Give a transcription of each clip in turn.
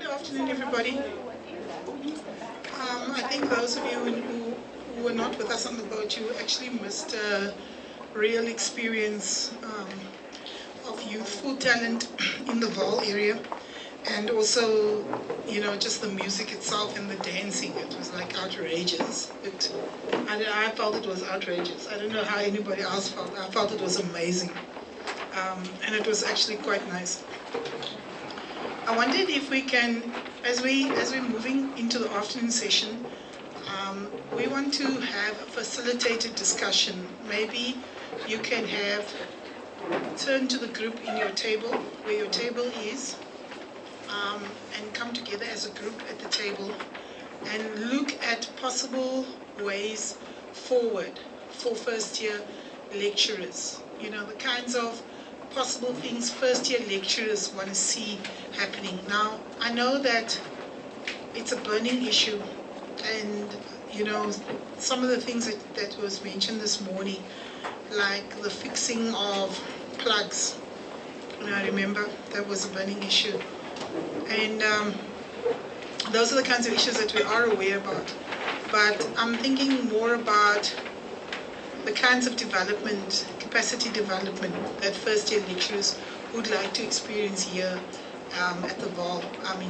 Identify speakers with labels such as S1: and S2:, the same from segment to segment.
S1: Good afternoon, everybody. I think those of you who were not with us on the boat, you actually missed a real experience of youthful talent in the Vaal area. And also, you know, just the music itself and the dancing. It was like outrageous. I felt it was outrageous. I don't know how anybody else felt. I felt it was amazing. And it was actually quite nice. I wondered if we can, as we're moving into the afternoon session, we want to have a facilitated discussion. Maybe you can turn to the group in your table, where your table is, and come together as a group at the table and look at possible ways forward for first year lecturers. You know, the kinds of possible things first year lecturers want to see happening. Now, I know that it's a burning issue, and you know, some of the things that was mentioned this morning, like the fixing of plugs, you know, I remember that was a burning issue. And those are the kinds of issues that we are aware about. But I'm thinking more about the kinds of development, capacity development, that first year lecturers would like to experience here at the Vaal,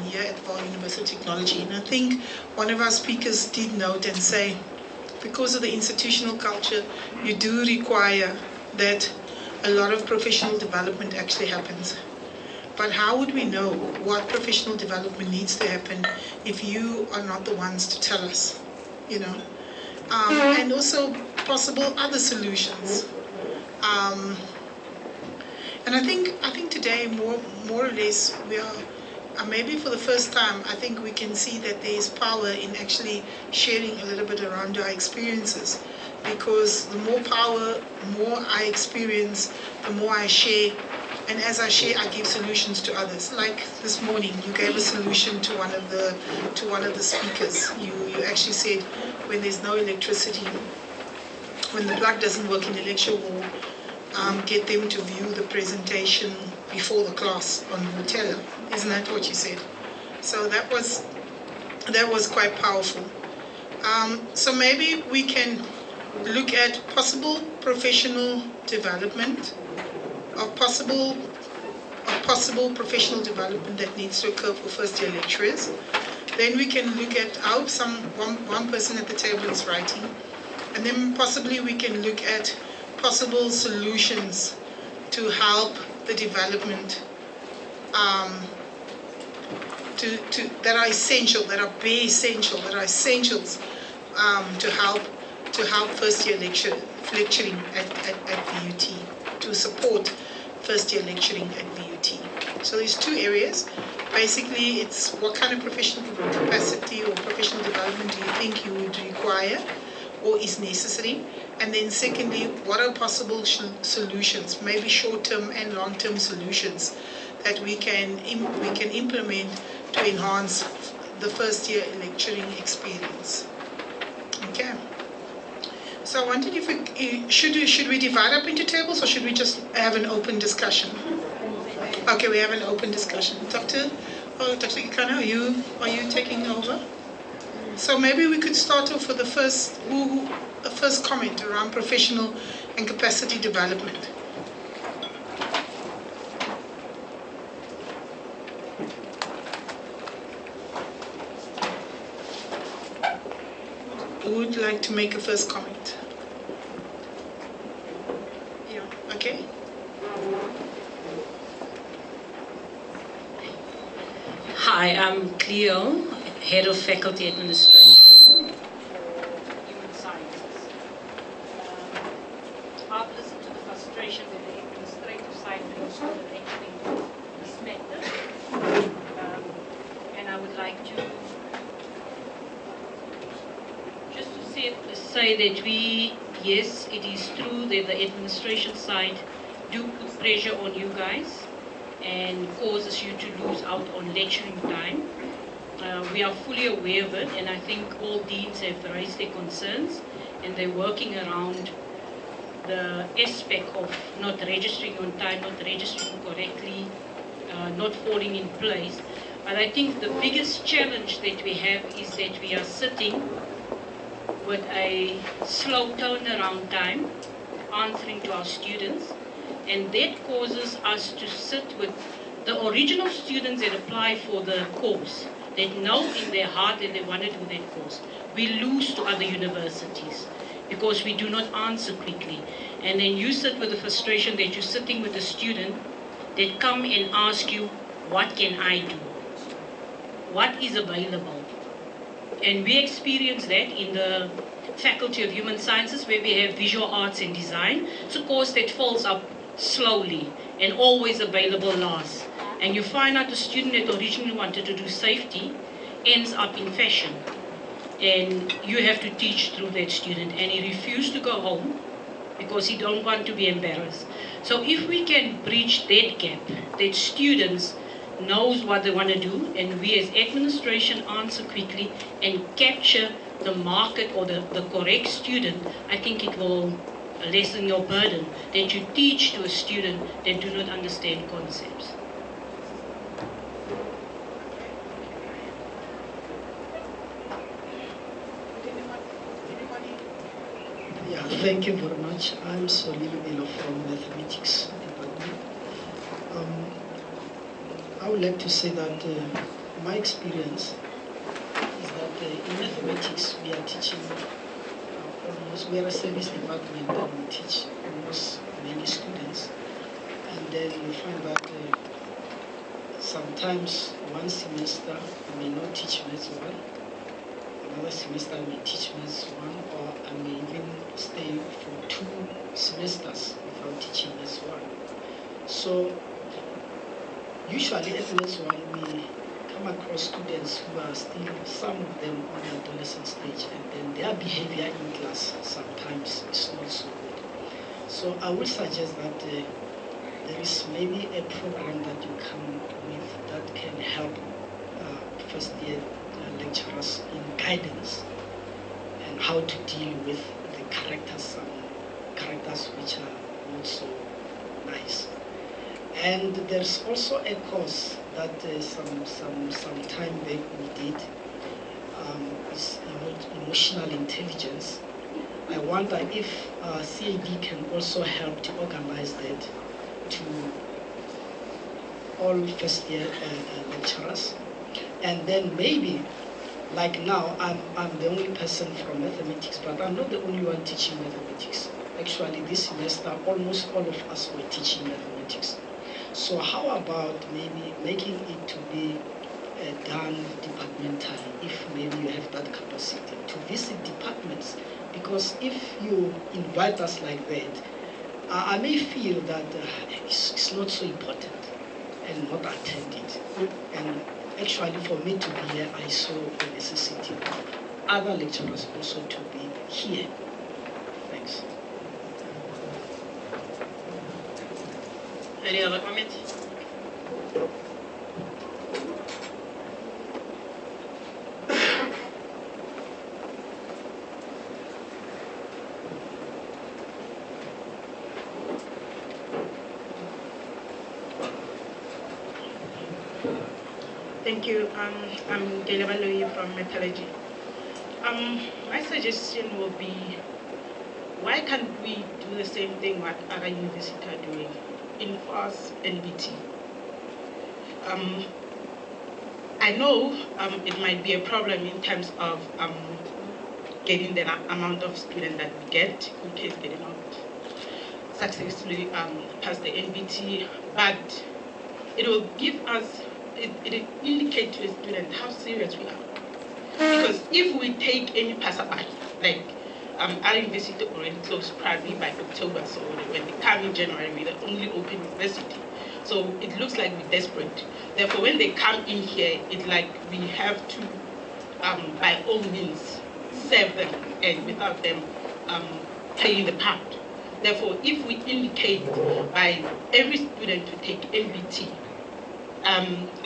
S1: here at Vaal University of Technology. And I think one of our speakers did note and say, because of the institutional culture, you do require that a lot of professional development actually happens. But how would we know what professional development needs to happen if you are not the ones to tell us, you know? And also possible other solutions. And I think today, more or less, we are, maybe for the first time, I think we can see that there is power in actually sharing a little bit around our experiences. Because the more power, more I experience, the more I share. And as I share, I give solutions to others. Like this morning, you gave a solution to one of the speakers. You actually said, when there's no electricity, when the plug doesn't work in the lecture hall, get them to view the presentation before the class on Nutella. Isn't that what you said? So that was quite powerful. So maybe we can look at possible professional development, of possible professional development that needs to occur for first year lecturers. Then we can look at how one person at the table is writing, and then possibly we can look at possible solutions to help the development that are essential, that are bare essential, that are essentials to help first year lecturing at VUT, to support first year lecturing at VUT. So there's two areas. Basically, it's what kind of professional capacity or professional development do you think you would require or is necessary? And then secondly, what are possible solutions, maybe short-term and long-term solutions that we can implement to enhance the first year lecturing experience. Okay. So I wondered if we should we divide up into tables, or should we just have an open discussion? Okay, we have an open discussion. Dr. Ikana, are you taking over? So maybe we could start off with the first comment around professional and capacity development. Who would like to make a first comment? Yeah, okay.
S2: Hi, I'm Cleo, Head of Faculty Administration, Human Sciences. I've listened to the frustration that the administrative side brings to the lecturing perspective, and I would like to just to say that yes, it is true that the administration side do put pressure on you guys and causes you to lose out on lecturing time. We are fully aware of it, and I think all deans have raised their concerns, and they're working around the aspect of not registering on time, not registering correctly, not falling in place. But I think the biggest challenge that we have is that we are sitting with a slow turnaround time, answering to our students, and that causes us to sit with the original students that apply for the course, that know in their heart that they want to do that course. We lose to other universities because we do not answer quickly. And then you sit with the frustration that you're sitting with a student that come and ask you, what can I do? What is available? And we experience that in the Faculty of Human Sciences, where we have visual arts and design. It's a course that fills up slowly and always available last. And you find out the student that originally wanted to do safety ends up in fashion. And you have to teach through that student. And he refused to go home because he don't want to be embarrassed. So if we can bridge that gap, that students knows what they want to do, and we as administration answer quickly and capture the market or the correct student, I think it will lessen your burden that you teach to a student that do not understand concepts.
S3: Yeah, thank you very much. I'm Solilo Milo from Mathematics Department. I would like to say that my experience is that in mathematics we are teaching almost, we are a service department and we teach almost many students, and then you find that sometimes one semester I may not teach Maths 1, another semester I may teach Maths 1, or I may even stay for 2 semesters without teaching Maths 1. So usually at Maths 1 we come across students who are still, some of them on the adolescent stage, and then their behavior in class sometimes is not so good. So I would suggest that there is maybe a program that you come with that can help first year lecturers in guidance and how to deal with the characters which are not so nice. And there's also a course that some time back we did, is emotional intelligence. I wonder if CAD can also help to organize that to all first year lecturers. And then maybe, like now, I'm the only person from mathematics, but I'm not the only one teaching mathematics. Actually, this semester, almost all of us were teaching mathematics. So how about maybe making it to be done departmentally, if maybe you have that capacity to visit departments? Because if you invite us like that, I may feel that it's not so important and not attend it. And actually for me to be here, I saw the necessity of other lecturers also to be here. Thanks.
S4: Any other comments?
S5: Thank you. I'm Delevaloyi from Metallurgy. My suggestion will be, why can't we do the same thing what other universities are doing? Enforce NBT. I know it might be a problem in terms of getting the amount of students that we get in case they do not successfully pass the NBT, but it will give us, it indicate to the student how serious we are. Because if we take any passerby, like our university already closed probably by October, so when they come in January, we're the only open university. So it looks like we're desperate. Therefore, when they come in here, it's like we have to, by all means, serve them, and without them playing the part. Therefore, if we indicate by every student to take NBT,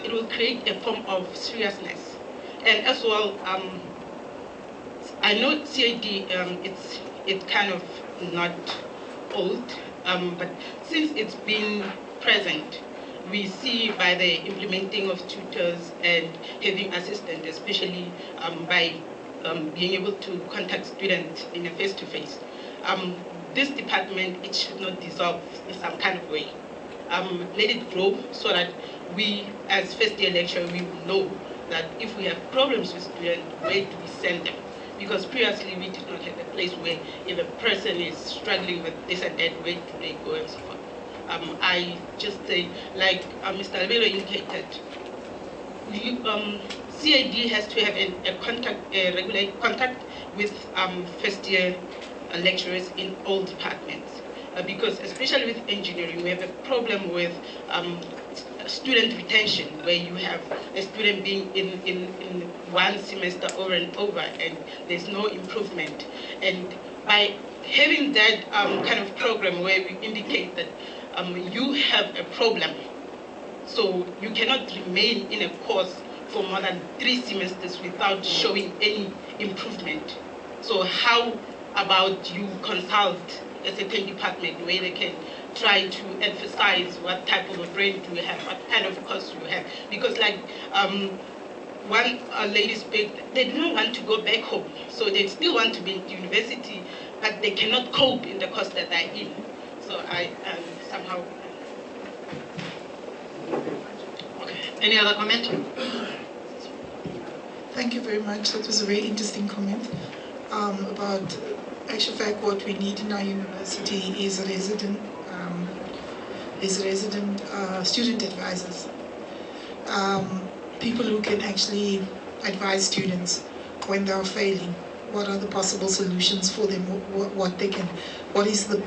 S5: it will create a form of seriousness. And as well, I know CAD, it's kind of not old, but since it's been present, we see by the implementing of tutors and having assistants, especially by being able to contact students in a face-to-face. This department, it should not dissolve in some kind of way. Let it grow so that we, as first-year lecturer, we will know that if we have problems with students, where do we send them? Because previously we did not have a place where if a person is struggling with this and that, where do they go and so forth. I just say, like Mr. Alvero indicated, CAD has to have a regular contact with first-year lecturers in all departments. Because especially with engineering, we have a problem with student retention, where you have a student being in one semester over and over, and there's no improvement. And by having that kind of program where we indicate that you have a problem, so you cannot remain in a course for more than 3 semesters without showing any improvement. So how about you consult a certain department where they can try to emphasize what type of a brain do you have, what kind of course you have. Because like one lady spoke, they don't want to go back home. So they still want to be in university, but they cannot cope in the course that they're in. So I somehow...
S4: Okay, any other comment?
S1: Thank you very much. That was a very interesting comment about actual fact what we need in our university is resident student advisors, people who can actually advise students when they are failing. What are the possible solutions for them? What is the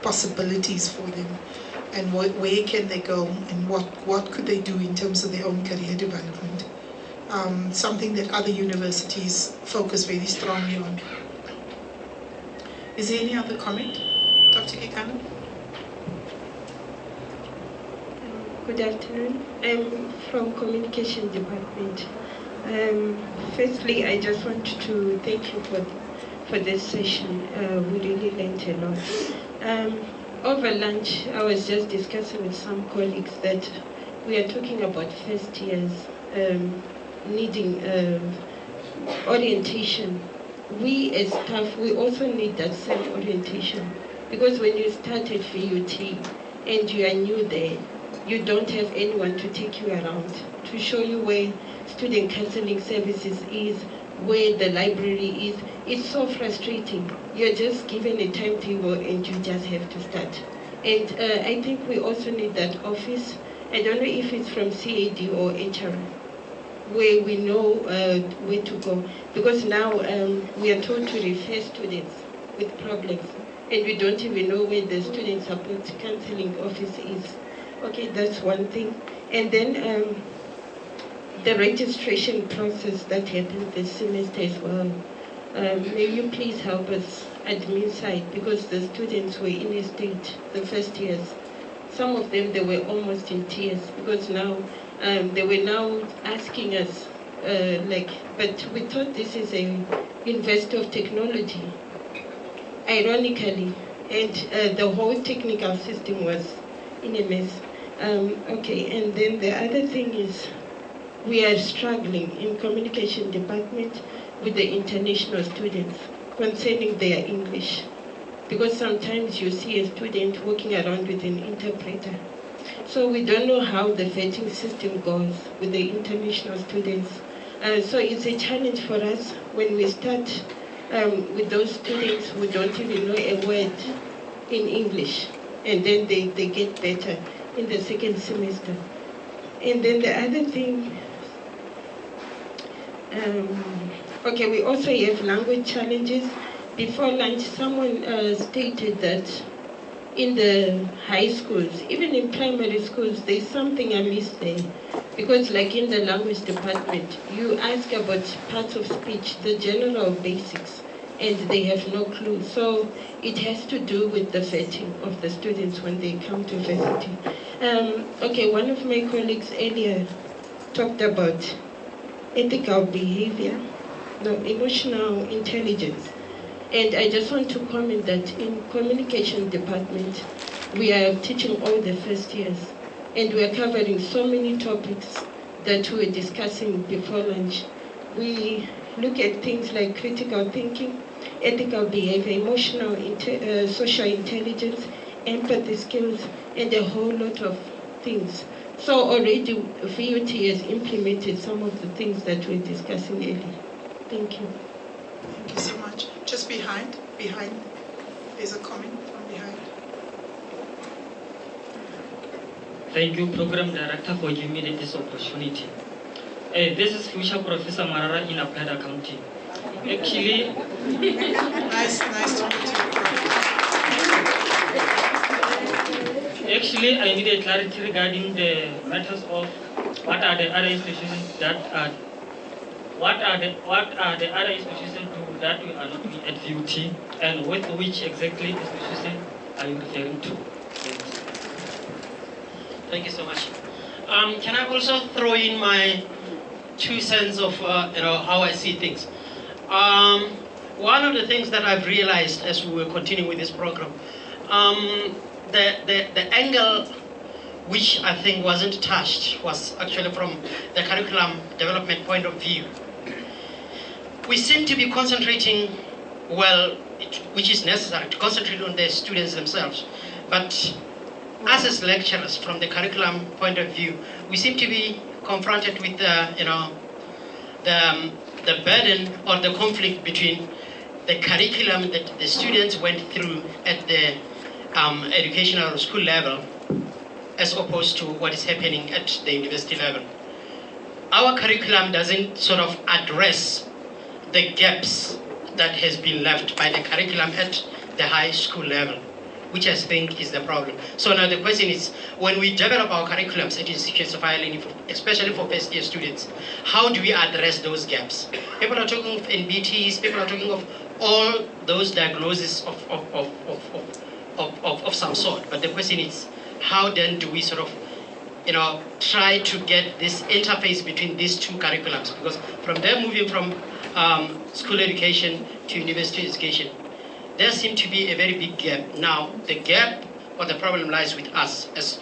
S1: possibilities for them, and where can they go, and what could they do in terms of their own career development? Something that other universities focus very strongly on. Is there any other comment? Dr. Kekana?
S6: Good afternoon. I'm from Communication Department. Firstly, I just want to thank you for this session. We really learned a lot. Over lunch, I was just discussing with some colleagues that we are talking about first years needing orientation. We as staff, we also need that same orientation, because when you start at VUT and you are new there, you don't have anyone to take you around, to show you where student counseling services is, where the library is. It's so frustrating. You're just given a timetable and you just have to start. And I think we also need that office. I don't know if it's from CAD or HR, where we know where to go. Because now we are told to refer students with problems, and we don't even know where the student support counseling office is. Okay, that's one thing. And then the registration process that happened this semester as well. May you please help us admin side, because the students were in a state, the first years. Some of them, they were almost in tears, because now they were now asking us, but we thought this is a university of technology, ironically, and the whole technical system was in a mess. Okay, and then the other thing is, we are struggling in communication department with the international students concerning their English, because sometimes you see a student walking around with an interpreter. So we don't know how the vetting system goes with the international students. So it's a challenge for us when we start with those students who don't even know a word in English, and then they get better in the second semester. And then the other thing, okay, we also have language challenges. Before lunch, someone stated that in the high schools, even in primary schools, there's something amiss there. Because like in the language department, you ask about parts of speech, the general basics, and they have no clue. So it has to do with the vetting of the students when they come to varsity. Okay, one of my colleagues earlier talked about ethical behavior, emotional intelligence. And I just want to comment that in communication department, we are teaching all the first years. and we are covering so many topics that we were discussing before lunch. We look at things like critical thinking, ethical behavior, emotional, social intelligence, empathy skills, and a whole lot of things. So already VUT has implemented some of the things that we're discussing earlier. Thank you.
S1: Thank you so much. Just behind, there's a comment from behind.
S7: Thank you, Program Director, for giving me this opportunity. This is Future Professor Marara in Applied Accounting. Actually,
S1: Nice to meet you.
S7: Actually, I need a clarity regarding the matters of what are the other institutions that are, what are the other institutions that we are not doing at VUT, and with which exactly institution are you referring to? Thanks.
S4: Thank you so much. Can I also throw in my 2 cents of how I see things? One of the things that I've realized as we were continuing with this program, the angle which I think wasn't touched was actually from the curriculum development point of view. We seem to be concentrating, well, which is necessary to concentrate on the students themselves, but us as lecturers, from the curriculum point of view, we seem to be confronted with the burden or the conflict between the curriculum that the students went through at the educational school level as opposed to what is happening at the university level. Our curriculum doesn't sort of address the gaps that has been left by the curriculum at the high school level, which I think is the problem. So now the question is, when we develop our curriculums at EDSU-FYE learning, especially for first year students, how do we address those gaps? People are talking of NBTs, people are talking of all those diagnoses of some sort, but the question is, how then do we sort of try to get this interface between these two curriculums? Because from there, moving from school education to university education, there seems to be a very big gap. Now, the gap or the problem lies with us as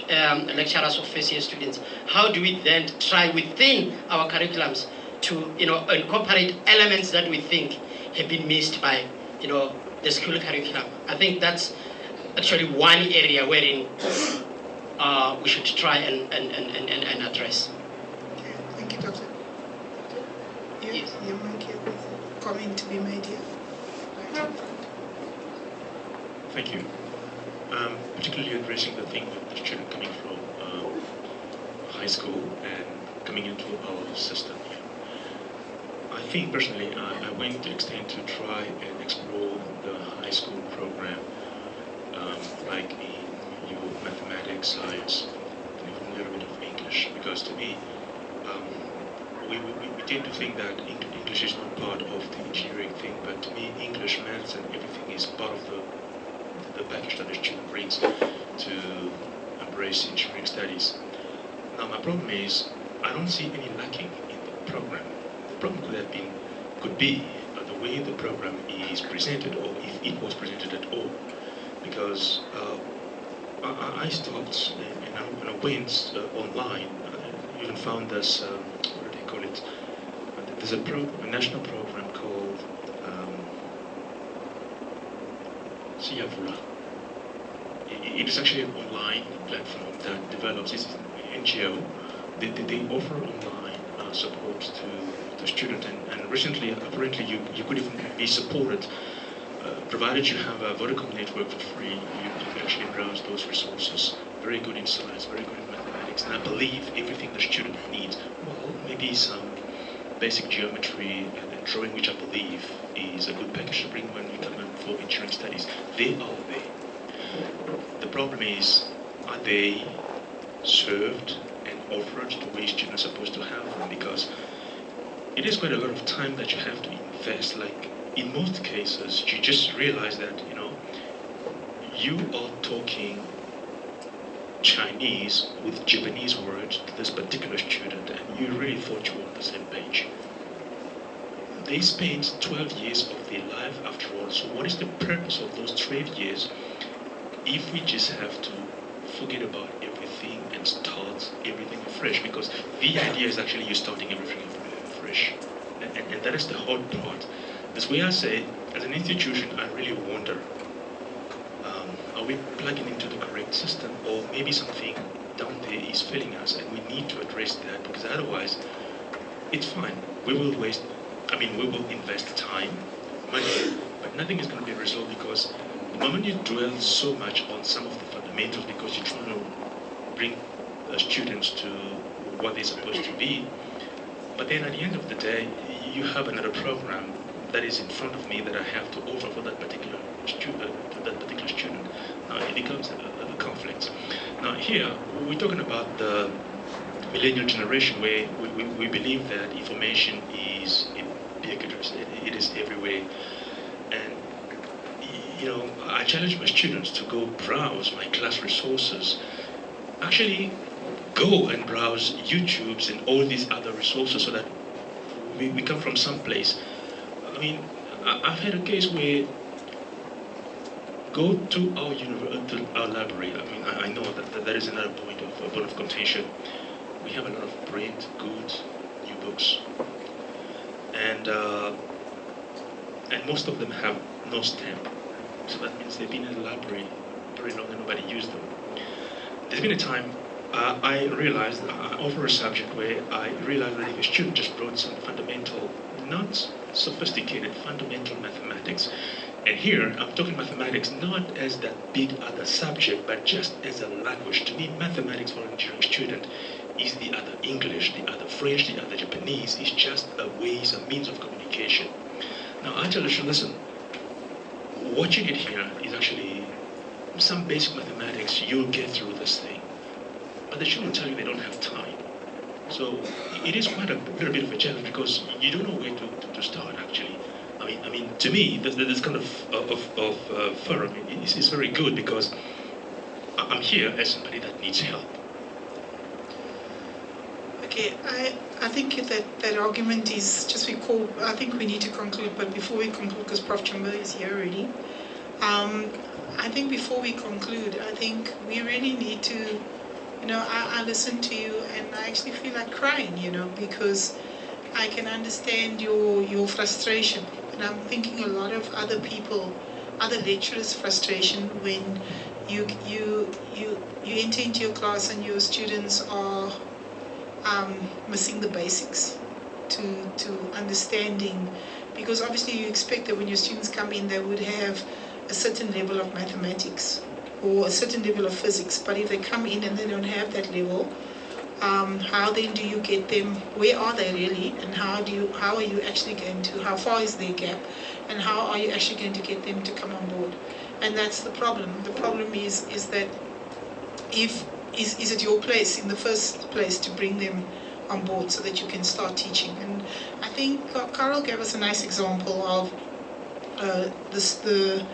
S4: lecturers of first year students. How do we then try within our curriculums to incorporate elements that we think have been missed by the school curriculum? I think that's actually one area wherein we should try and address.
S1: Okay, thank you, Doctor.
S4: Yes.
S1: You might have a comment to be made here. Right.
S8: Thank you. Particularly addressing the thing with the student coming from high school and coming into our system here. I think personally, I went to extent to try and explore the high school program, like in mathematics, science, and even a little bit of English, because to me, we tend to think that English is not part of the engineering thing, but to me, English, maths, and everything is part of the package that the student brings to embrace engineering studies. Now, my problem is, I don't see any lacking in the program. The problem could be the way the program is presented, or if it was presented at all, because I stopped and I went online, even found this, what do they call it? There's a national program called Siyavula. It is actually an online platform that develops, it's an NGO. They offer online support to the student, and recently, apparently, you could even be supported, provided you have a Vodacom network for free. You can actually browse those resources. Very good insights, very good in mathematics, and I believe everything the student needs. Well, maybe some basic geometry and drawing, which I believe is a good package to bring when you come in for engineering studies. They are there. The problem is, are they served and offered the way students are supposed to have them? Because it is quite a lot of time that you have to invest. Like in most cases, you just realize that you are talking Chinese with Japanese words to this particular student, and you really thought you were on the same page. They spent 12 years of their life after all, so what is the purpose of those 12 years if we just have to forget about everything and start everything afresh, because the idea is actually you starting everything afresh. And that is the hard part. That's why I say, as an institution, I really wonder, are we plugging into the correct system, or maybe something down there is failing us, and we need to address that, because otherwise, it's fine. We will invest time, money, but nothing is going to be resolved, because the moment you dwell so much on some of the fundamentals, because you're trying to bring students to what they're supposed to be, but then at the end of the day, you have another program that is in front of me that I have to offer for that particular student. Now it becomes a conflict. Now here, we're talking about the millennial generation, where we believe that information is ubiquitous, it is everywhere. And I challenge my students to go browse my class resources. Actually, go and browse YouTubes and all these other resources, so that we come from some place. I mean, I've had a case where go to our library. I mean, I know that there is another point of contention. We have a lot of great, good new books, and most of them have no stamp. So that means they've been in the library very long and nobody used them. There's been a time I realized, I offer a subject where I realized that if a student just wrote some fundamental, not sophisticated, fundamental mathematics, and here I'm talking mathematics not as that big other subject, but just as a language. To me, mathematics for an engineering student is the other English, the other French, the other Japanese. It's just a means of communication. Now I tell you, listen, watching it here is actually some basic mathematics. You'll get through this thing. But the children tell you they don't have time. So it is quite a little bit of a challenge, because you don't know where to start, actually. I mean, to me, this kind of forum is very good, because I'm here as somebody that needs help.
S1: Okay, I think that argument is just I think we need to conclude, but before we conclude, because Prof. Chumba is here already, I think before we conclude, I think we really need to, I listen to you and I actually feel like crying, because I can understand your frustration. And I'm thinking a lot of other people, other lecturers' frustration when you enter into your class and your students are missing the basics to understanding, because obviously you expect that when your students come in they would have a certain level of mathematics or a certain level of physics, but if they come in and they don't have that level, how then do you get them, where are they really, and how are you actually going to, how far is their gap, and how are you actually going to get them to come on board? And that's the problem. The problem is that is it your place in the first place to bring them on board so that you can start teaching? And I think Carol gave us a nice example of the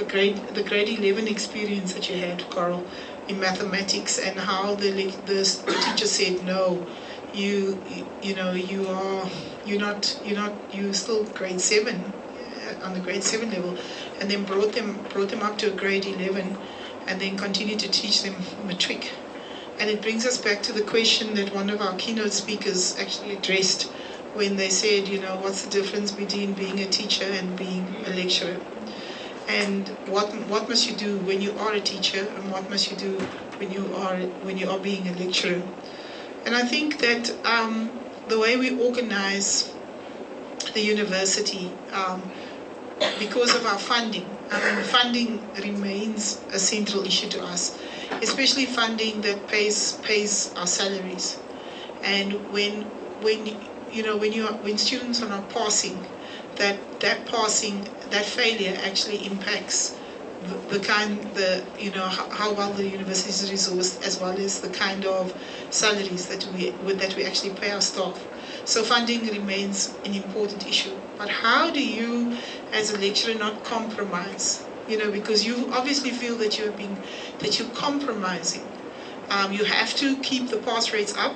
S1: grade 11 experience that you had, Carol, in mathematics, and how the teacher said no, you're still grade 7, on the grade 7 level, and then brought them up to a grade 11, and then continued to teach them matric. And it brings us back to the question that one of our keynote speakers actually addressed when they said, what's the difference between being a teacher and being a lecturer? And what must you do when you are a teacher, and what must you do when you are being a lecturer? And I think that the way we organize the university, because of our funding, funding remains a central issue to us, especially funding that pays our salaries. And when students are not passing, that failure actually impacts how well the university is resourced, as well as the kind of salaries that we actually pay our staff. So funding remains an important issue. But how do you, as a lecturer, not compromise? Because you obviously feel that you're compromising. You have to keep the pass rates up,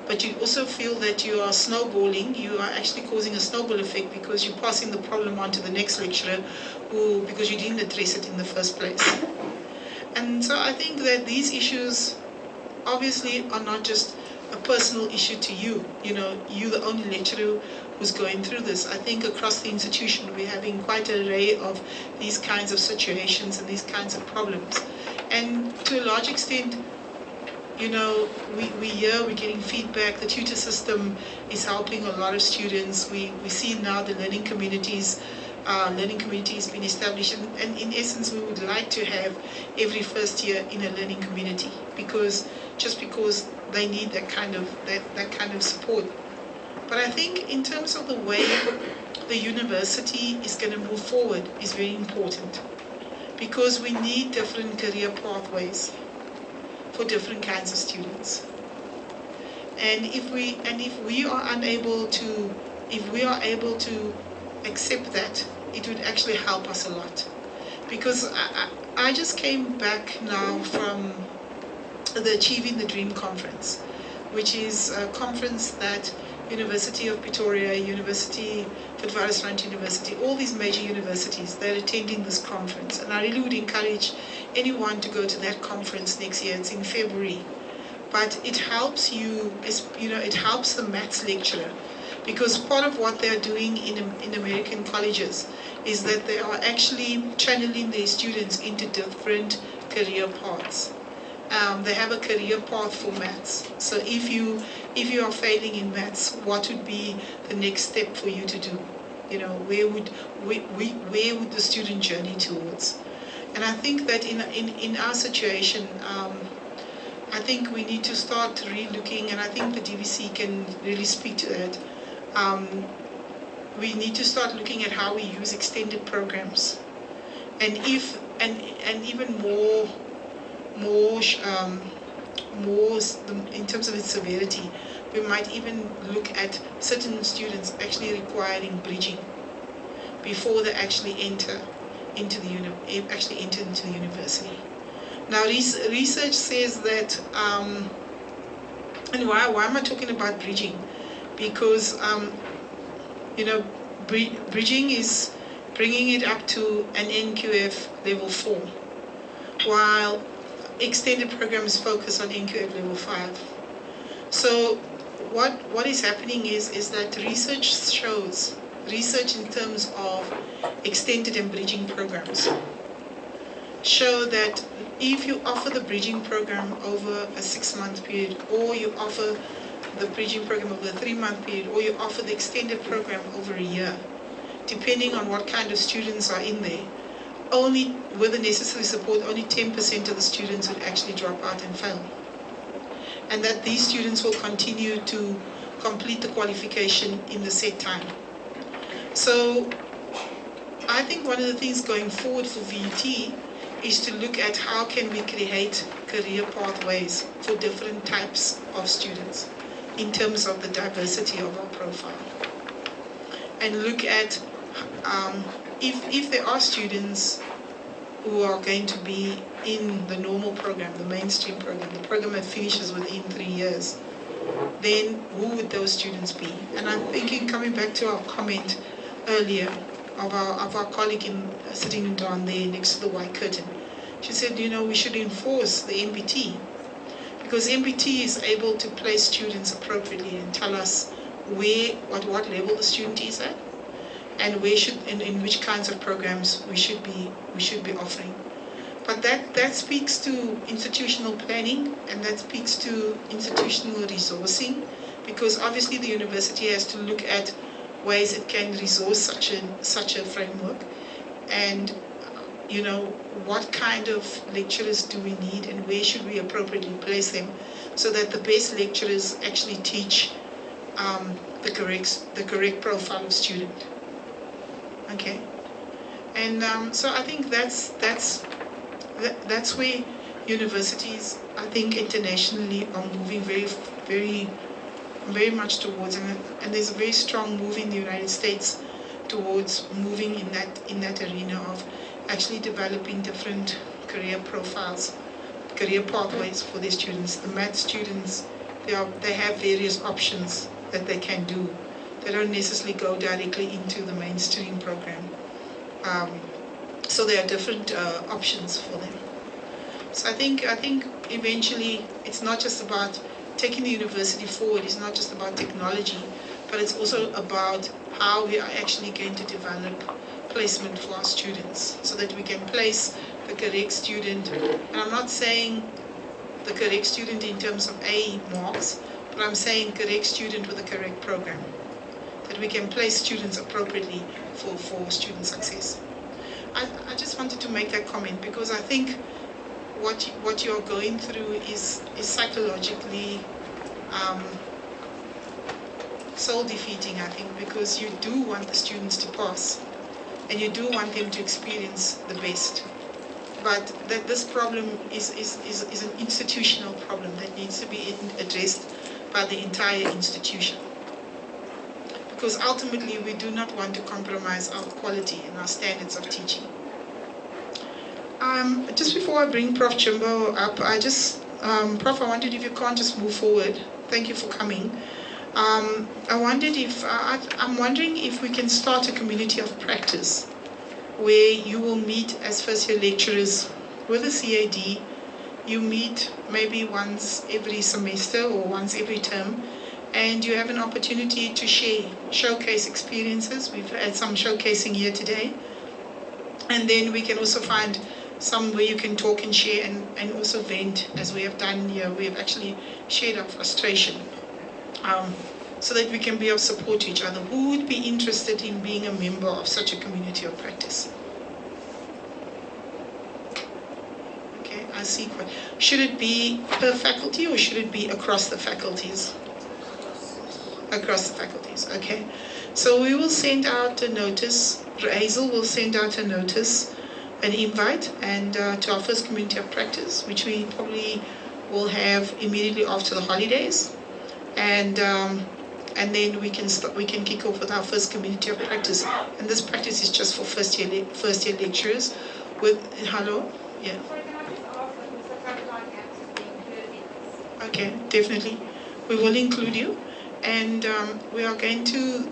S1: but you also feel that you are snowballing. You are actually causing a snowball effect, because you're passing the problem on to the next lecturer, because you didn't address it in the first place. And so I think that these issues obviously are not just a personal issue to you. You know, you're the only lecturer who's going through this. I think across the institution we're having quite an array of these kinds of situations and these kinds of problems. And to a large extent, you know, we're getting feedback. The tutor system is helping a lot of students. We see now the learning communities being established, and in essence we would like to have every first year in a learning community, because they need that kind of support. But I think in terms of the way the university is going to move forward is very important, because we need different career pathways for different kinds of students. And if we are able to accept that, it would actually help us a lot. Because I just came back now from the Achieving the Dream conference, which is a conference that University of Pretoria, University, Witwatersrand University, all these major universities, they're attending this conference. And I really would encourage anyone to go to that conference next year. It's in February. But it helps you, it helps the maths lecturer, because part of what they're doing in American colleges is that they are actually channeling their students into different career paths. They have a career path for maths. So if you are failing in maths, what would be the next step for you to do? You know, where would the student journey towards? And I think that in our situation, I think we need to start re-looking, and I think the DVC can really speak to that. We need to start looking at how we use extended programs, and even more in terms of its severity, we might even look at certain students actually requiring bridging before they actually enter into the university. Now, research says that, and why am I talking about bridging? Because bridging is bringing it up to an NQF level 4, while extended programs focus on NQF level 5. So what is happening is that research in terms of extended and bridging programs show that if you offer the bridging program over a 6-month period, or you offer the bridging program over a 3-month period, or you offer the extended program over a year, depending on what kind of students are in there, only with the necessary support, only 10% of the students would actually drop out and fail. And that these students will continue to complete the qualification in the set time. So I think one of the things going forward for VUT is to look at how can we create career pathways for different types of students in terms of the diversity of our profile. And look at if there are students who are going to be in the normal program, the mainstream program, the program that finishes within 3 years, then who would those students be? And I'm thinking, coming back to our comment earlier of our colleague sitting down there next to the white curtain. She said, we should enforce the MBT, because MBT is able to place students appropriately and tell us what level the student is at, and in which kinds of programs we should be offering. But that speaks to institutional planning, and that speaks to institutional resourcing, because obviously the university has to look at ways it can resource such a framework, and what kind of lecturers do we need, and where should we appropriately place them, so that the best lecturers actually teach the correct profile of student. Okay, and so I think that's where universities, I think internationally, are moving very, very, very much towards, and there's a very strong move in the United States towards moving in that arena of actually developing different career profiles, career pathways for their students. The math students, they have various options that they can do. They don't necessarily go directly into the mainstream program. So there are different options for them. So I think eventually it's not just about taking the university forward, it's not just about technology, but it's also about how we are actually going to develop placement for our students so that we can place the correct student. And I'm not saying the correct student in terms of A marks, but I'm saying correct student with the correct program. That we can place students appropriately for student success. I just wanted to make that comment because I think what you're going through is psychologically soul defeating, I think, because you do want the students to pass and you do want them to experience the best. But that this problem is an institutional problem that needs to be addressed by the entire institution. Because ultimately we do not want to compromise our quality and our standards of teaching. Just before I bring Prof. Jumbo up, Prof, I wondered if you can't just move forward. Thank you for coming. I'm wondering if we can start a community of practice where you will meet as first year lecturers with a CAD. You meet maybe once every semester or once every term, and you have an opportunity to showcase experiences. We've had some showcasing here today. And then we can also find some where you can talk and share and also vent, as we have done here. We have actually shared our frustration so that we can be of support to each other. Who would be interested in being a member of such a community of practice? Okay, I see. Should it be per faculty or should it be across the faculties? Across the faculties, okay. So we will send out a notice. Hazel will send out a notice, an invite, and to our first community of practice, which we probably will have immediately after the holidays, and then we can kick off with our first community of practice. And this practice is just for first year lecturers. Yeah. Okay, definitely, we will include you, and we are going to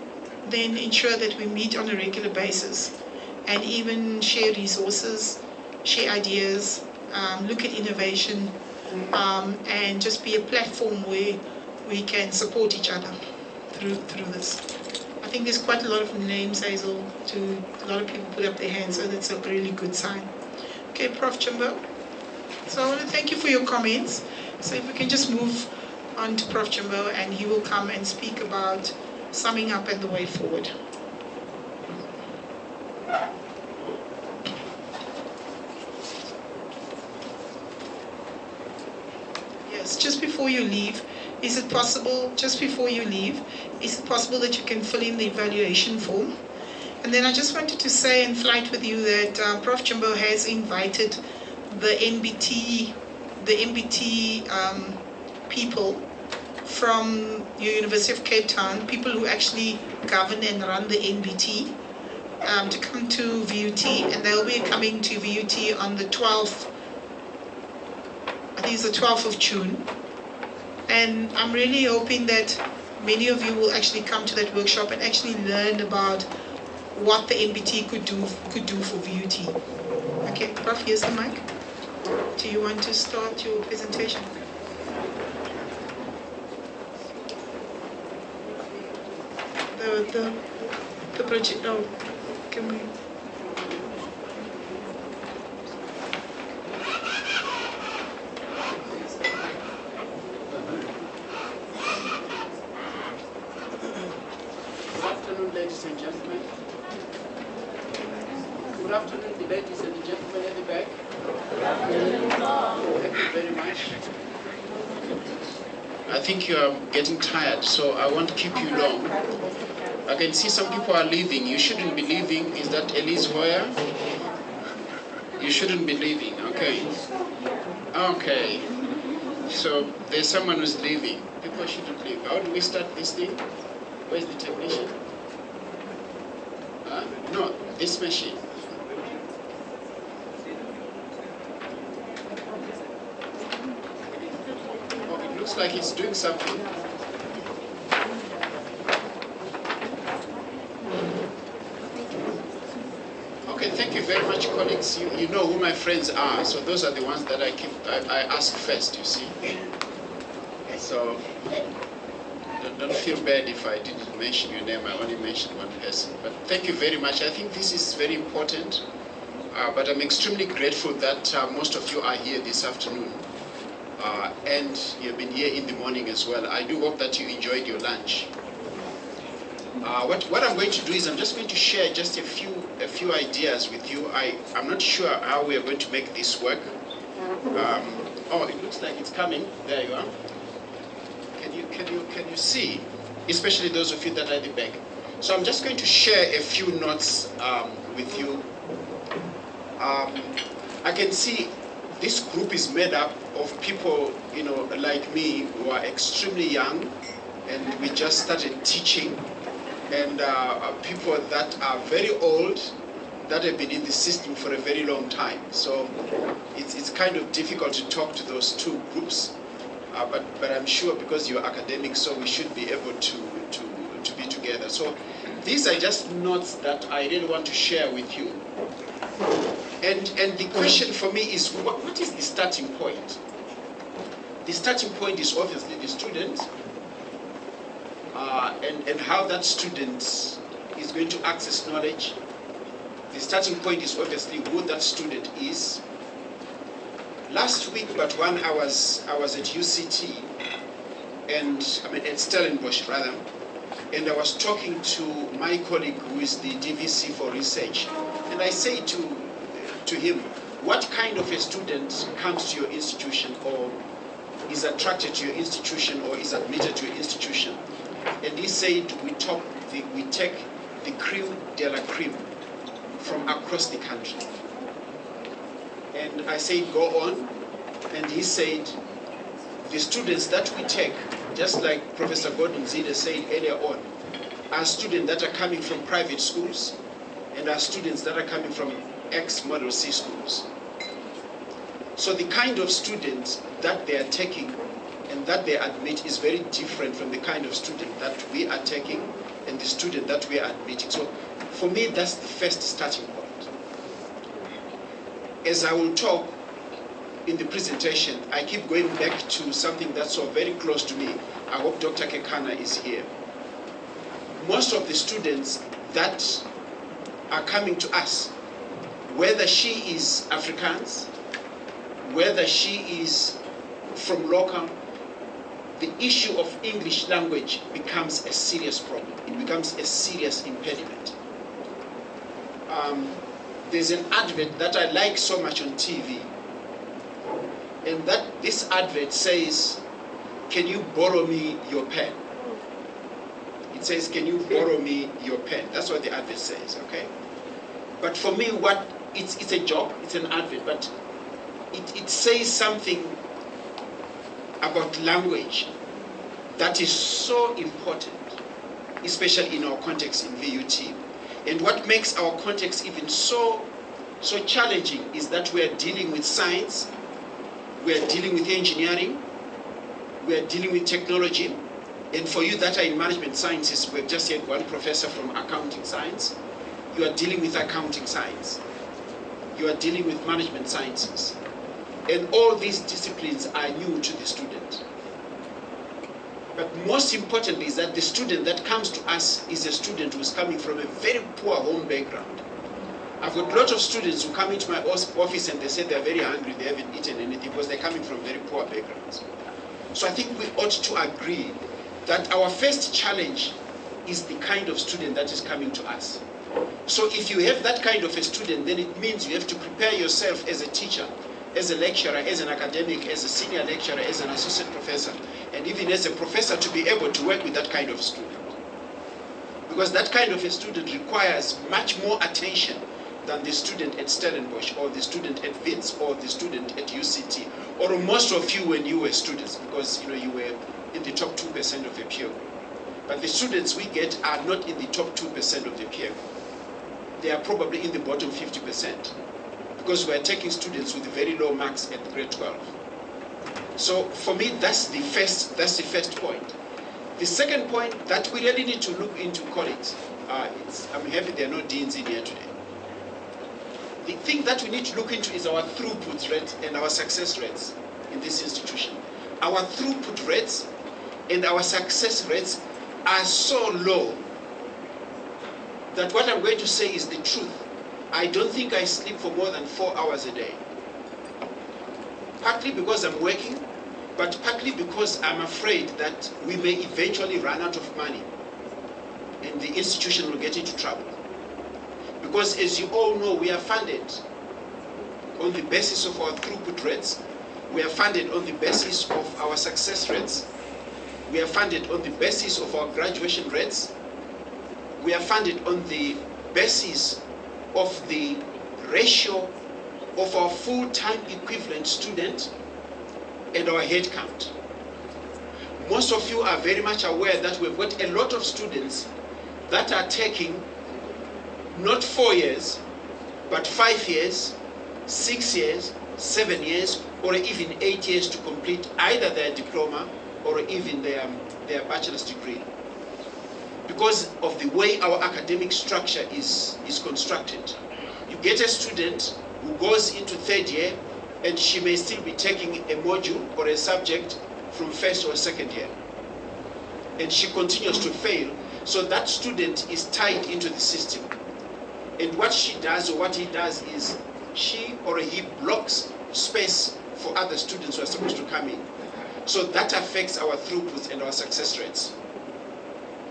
S1: then ensure that we meet on a regular basis and even share resources, share ideas, look at innovation, and just be a platform where we can support each other through this. I think there's quite a lot of names, Hazel, a lot of people put up their hands, so that's a really good sign. Okay, Prof. Jumbo. So I want to thank you for your comments. So if we can just move on to Prof. Jumbo, and he will come and speak about summing up and the way forward. Yes, just before you leave, is it possible that you can fill in the evaluation form? And then I just wanted to say and flight with you that Prof. Jumbo has invited the NBT people from your University of Cape Town, people who actually govern and run the NBT, to come to VUT, and they'll be coming to VUT on the 12th, I think it's the 12th of June. And I'm really hoping that many of you will actually come to that workshop and actually learn about what the NBT could do for VUT. Okay, Prof, here's the mic. Do you want to start your presentation? The project, oh, can we?
S9: Good afternoon, ladies and gentlemen. Good afternoon, ladies and gentlemen at the back. Thank you very much. I think you are getting tired, so I won't keep you long. I can see some people are leaving. You shouldn't be leaving. Is that Elise Hoyer? You shouldn't be leaving. Okay. Okay. So there's someone who's leaving. People shouldn't leave. How do we start this thing? Where's the technician? No, this machine. Oh, it looks like it's doing something. Okay, thank you very much, colleagues. You know who my friends are, so those are the ones that I ask first, you see. So don't feel bad if I didn't mention your name. I only mentioned one person. But thank you very much. I think this is very important. But I'm extremely grateful that most of you are here this afternoon. And you've been here in the morning as well. I do hope that you enjoyed your lunch. What I'm going to do is I'm just going to share just a few ideas with you. I'm not sure how we are going to make this work. Oh, it looks like it's coming. There you are. Can you see? Especially those of you that are at the back. So I'm just going to share a few notes with you. I can see this group is made up of people, you know, like me, who are extremely young, and we just started teaching, and people that are very old, that have been in the system for a very long time. So it's kind of difficult to talk to those two groups, but I'm sure because you're academics, so we should be able to be together. So these are just notes that I really want to share with you. And the question for me is, what is the starting point? The starting point is obviously the student, and how that student is going to access knowledge. The starting point is obviously who that student is. Last week, but one, I was at UCT, and I mean at Stellenbosch rather, and I was talking to my colleague who is the DVC for research, and I say to him, what kind of a student comes to your institution or is attracted to your institution or is admitted to your institution? And he said, we take the creme de la creme from across the country. And I said, go on. And he said, the students that we take, just like Professor Gordon Zida said earlier on, are students that are coming from private schools and are students that are coming from ex-Model C schools. So the kind of students that they are taking and that they admit is very different from the kind of student that we are taking and the student that we are admitting. So for me, that's the first starting point. As I will talk in the presentation, I keep going back to something that's so very close to me. I hope Dr. Kekana is here. Most of the students that are coming to us, whether she is Afrikaans, whether she is from local, the issue of English language becomes a serious problem. It becomes a serious impediment. There's an advert that I like so much on TV, and that this advert says, can you borrow me your pen? It says, can you borrow me your pen? That's what the advert says, okay? But for me, it's a joke, it's an advert, but it says something about language that is so important, especially in our context in VUT. And what makes our context even so challenging is that we are dealing with science, we are dealing with engineering, we are dealing with technology. And for you that are in management sciences, we've just had one professor from accounting science. You are dealing with accounting science. You are dealing with management sciences. And all these disciplines are new to the student. But most importantly is that the student that comes to us is a student who's coming from a very poor home background. I've got a lot of students who come into my office and they say they're very hungry, they haven't eaten anything because they're coming from very poor backgrounds. So I think we ought to agree that our first challenge is the kind of student that is coming to us. So if you have that kind of a student, then it means you have to prepare yourself as a teacher, as a lecturer, as an academic, as a senior lecturer, as an associate professor, and even as a professor to be able to work with that kind of student. Because that kind of a student requires much more attention than the student at Stellenbosch, or the student at Wits, or the student at UCT, or most of you when you were students, because you were in the top 2% of your peer group. But the students we get are not in the top 2% of the peer group. They are probably in the bottom 50%, because we are taking students with very low marks at grade 12. So for me, that's the first point. The second point that we really need to look into colleagues, I'm happy there are no deans in here today. the thing that we need to look into is our throughput rate and our success rates in this institution. Our throughput rates and our success rates are so low that what I'm going to say is the truth. I don't think I sleep for more than 4 hours a day. Partly because I'm working, but partly because I'm afraid that we may eventually run out of money and the institution will get into trouble. Because as you all know, we are funded on the basis of our throughput rates. We are funded on the basis of our success rates. We are funded on the basis of our graduation rates. We are funded on the basis of the ratio of our full-time equivalent student and our head count. Most of you are very much aware that we've got a lot of students that are taking not 4 years, but 5 years, 6 years, 7 years, or even 8 years to complete either their diploma or even their bachelor's degree. Because of the way our academic structure is constructed. You get a student who goes into 3rd year and she may still be taking a module or a subject from 1st or 2nd year. And she continues to fail, so that student is tied into the system. And what she does or what he does is she or he blocks space for other students who are supposed to come in. So that affects our throughput and our success rates.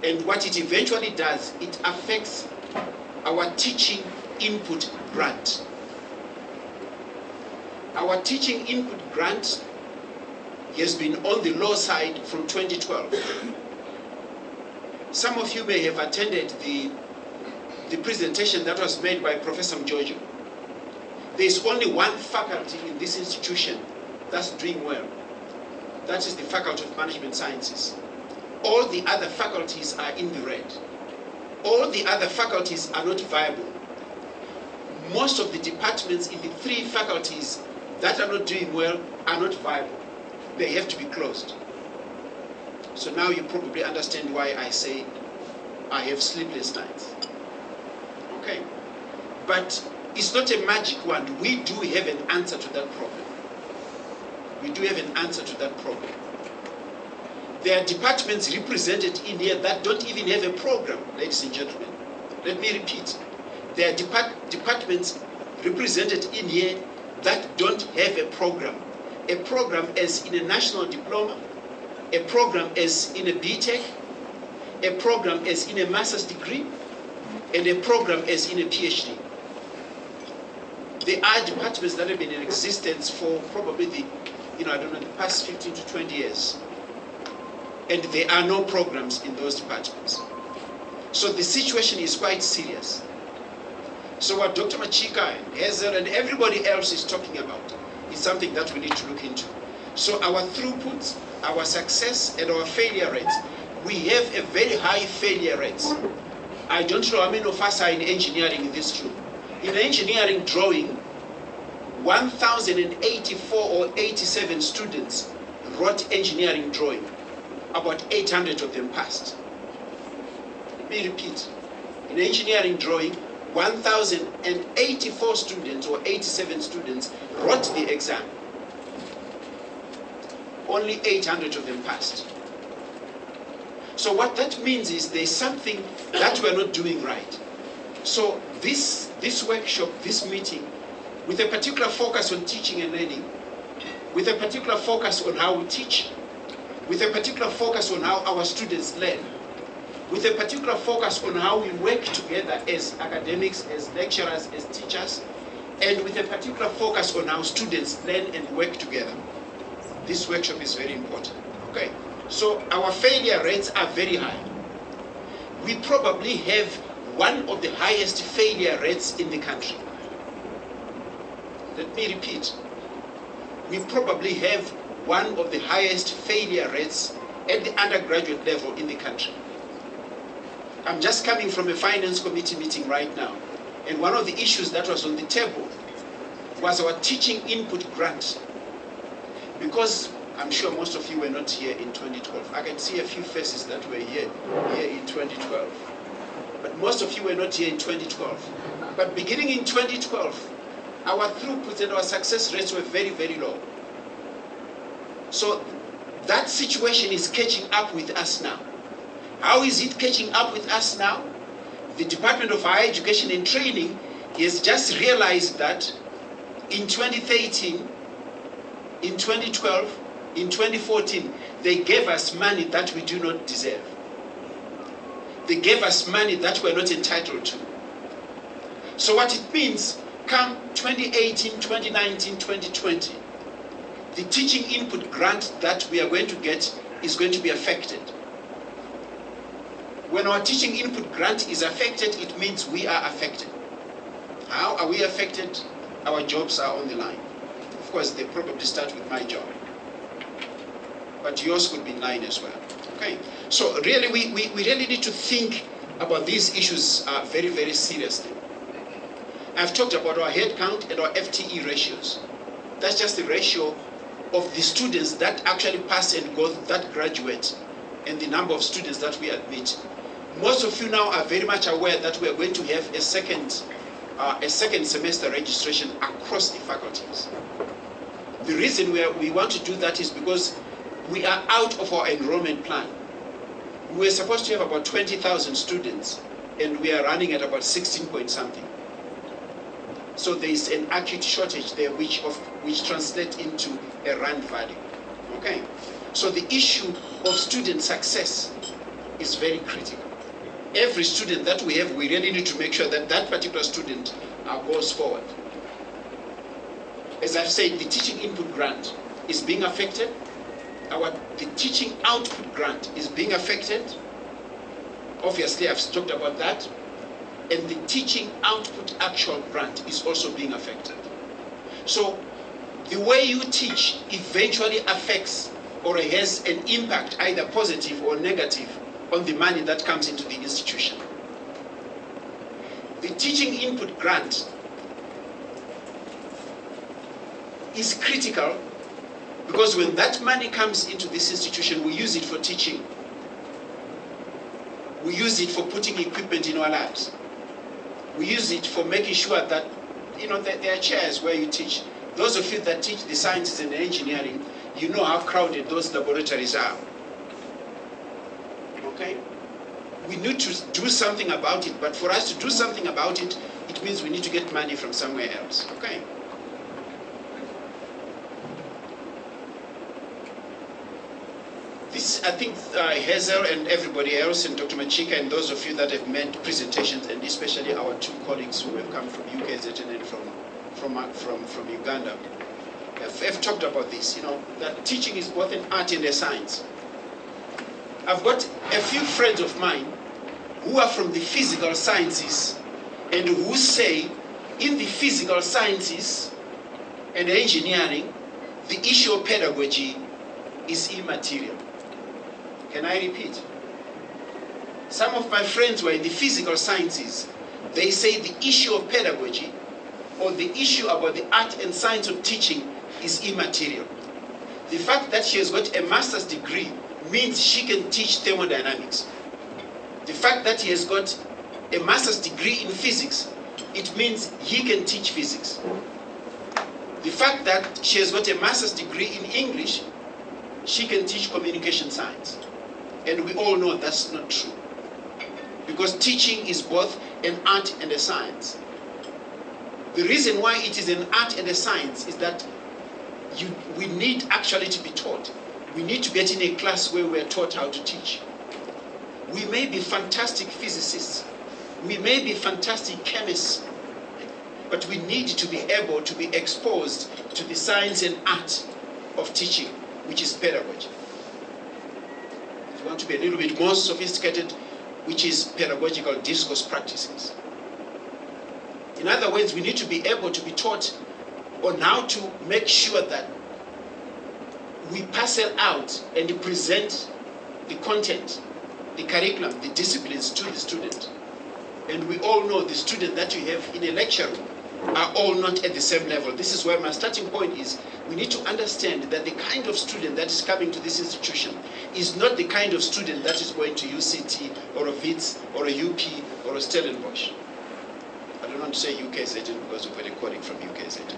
S9: And what it eventually does, it affects our teaching input grant. Our teaching input grant has been on the low side from 2012. Some of you may have attended the presentation that was made by Professor Mjojo. There is only one faculty in this institution that's doing well. That is the Faculty of Management Sciences. All the other faculties are in the red. All the other faculties are not viable. Most of the departments in the 3 faculties that are not doing well are not viable. They have to be closed. So now you probably understand why I say I have sleepless nights. Okay? But it's not a magic wand. We do have an answer to that problem. We do have an answer to that problem. There are departments represented in here that don't even have a program, ladies and gentlemen. Let me repeat. There are departments represented in here that don't have a program. A program as in a national diploma, a program as in a BTech, a program as in a master's degree, and a program as in a PhD. There are departments that have been in existence for probably the past 15 to 20 years. And there are no programs in those departments. So the situation is quite serious. So what Dr. Machika and Hazel and everybody else is talking about is something that we need to look into. So our throughputs, our success, and our failure rates, we have a very high failure rates. I don't know how many of us are in engineering in this room. In engineering drawing, 1,084 or 87 students wrote engineering drawing. About 800 of them passed. Let me repeat. In engineering drawing, 1,084 students or 87 students wrote the exam. Only 800 of them passed. So what that means is there's something that we're not doing right. So this workshop, this meeting, with a particular focus on teaching and learning, with a particular focus on how we teach, with a particular focus on how our students learn, with a particular focus on how we work together as academics, as lecturers, as teachers, and with a particular focus on how students learn and work together. This workshop is very important. Okay, so our failure rates are very high. We probably have one of the highest failure rates in the country. Let me repeat. We probably have one of the highest failure rates at the undergraduate level in the country. I'm just coming from a finance committee meeting right now, and one of the issues that was on the table was our teaching input grant. Because I'm sure most of you were not here in 2012. I can see a few faces that were here in 2012. But most of you were not here in 2012. But beginning in 2012, our throughputs and our success rates were very, very low. So that situation is catching up with us now. How is it catching up with us now? The Department of Higher Education and Training has just realized that in 2013, in 2012, in 2014, they gave us money that we do not deserve. They gave us money that we're not entitled to. So what it means, come 2018, 2019, 2020, the teaching input grant that we are going to get is going to be affected. When our teaching input grant is affected, it means we are affected. How are we affected? Our jobs are on the line. Of course, they probably start with my job. But yours could be in line as well. Okay? So really, we really need to think about these issues very, very seriously. I've talked about our head count and our FTE ratios. That's just the ratio of the students that actually pass and go, that graduate, and the number of students that we admit. Most of you now are very much aware that we are going to have a second semester registration across the faculties. The reason we want to do that is because we are out of our enrollment plan. We were supposed to have about 20,000 students, and we are running at about 16 point something. So there is an acute shortage there, which translates into a rand value. Okay, so the issue of student success is very critical. Every student that we have, we really need to make sure that that particular student goes forward. As I've said, the teaching input grant is being affected. The teaching output grant is being affected. Obviously, I've talked about that. And the teaching output actual grant is also being affected. So the way you teach eventually affects or has an impact, either positive or negative, on the money that comes into the institution. The teaching input grant is critical because when that money comes into this institution, we use it for teaching. We use it for putting equipment in our labs. We use it for making sure that, there are chairs where you teach. Those of you that teach the sciences and engineering, you know how crowded those laboratories are. Okay? We need to do something about it, but for us to do something about it, it means we need to get money from somewhere else. Okay? This, I think, Hazel and everybody else, and Dr. Machika, and those of you that have made presentations, and especially our two colleagues who have come from UKZ and from Uganda, have talked about this, that teaching is both an art and a science. I've got a few friends of mine who are from the physical sciences and who say in the physical sciences and engineering, the issue of pedagogy is immaterial. Can I repeat? Some of my friends who are in the physical sciences, they say the issue of pedagogy or the issue about the art and science of teaching is immaterial. The fact that she has got a master's degree means she can teach thermodynamics. The fact that he has got a master's degree in physics, it means he can teach physics. The fact that she has got a master's degree in English, she can teach communication science. And we all know that's not true. Because teaching is both an art and a science. The reason why it is an art and a science is that we need actually to be taught. We need to get in a class where we are taught how to teach. We may be fantastic physicists. We may be fantastic chemists. But we need to be able to be exposed to the science and art of teaching, which is pedagogy. If you want to be a little bit more sophisticated, which is pedagogical discourse practices. In other words, we need to be able to be taught on how to make sure that we parcel out and present the content, the curriculum, the disciplines to the student. And we all know the student that you have in a lecture room are all not at the same level. This is where my starting point is. We need to understand that the kind of student that is coming to this institution is not the kind of student that is going to UCT or a WITS or a UP or a Stellenbosch. I don't want to say UKZN because we've got a colleague from UKZN.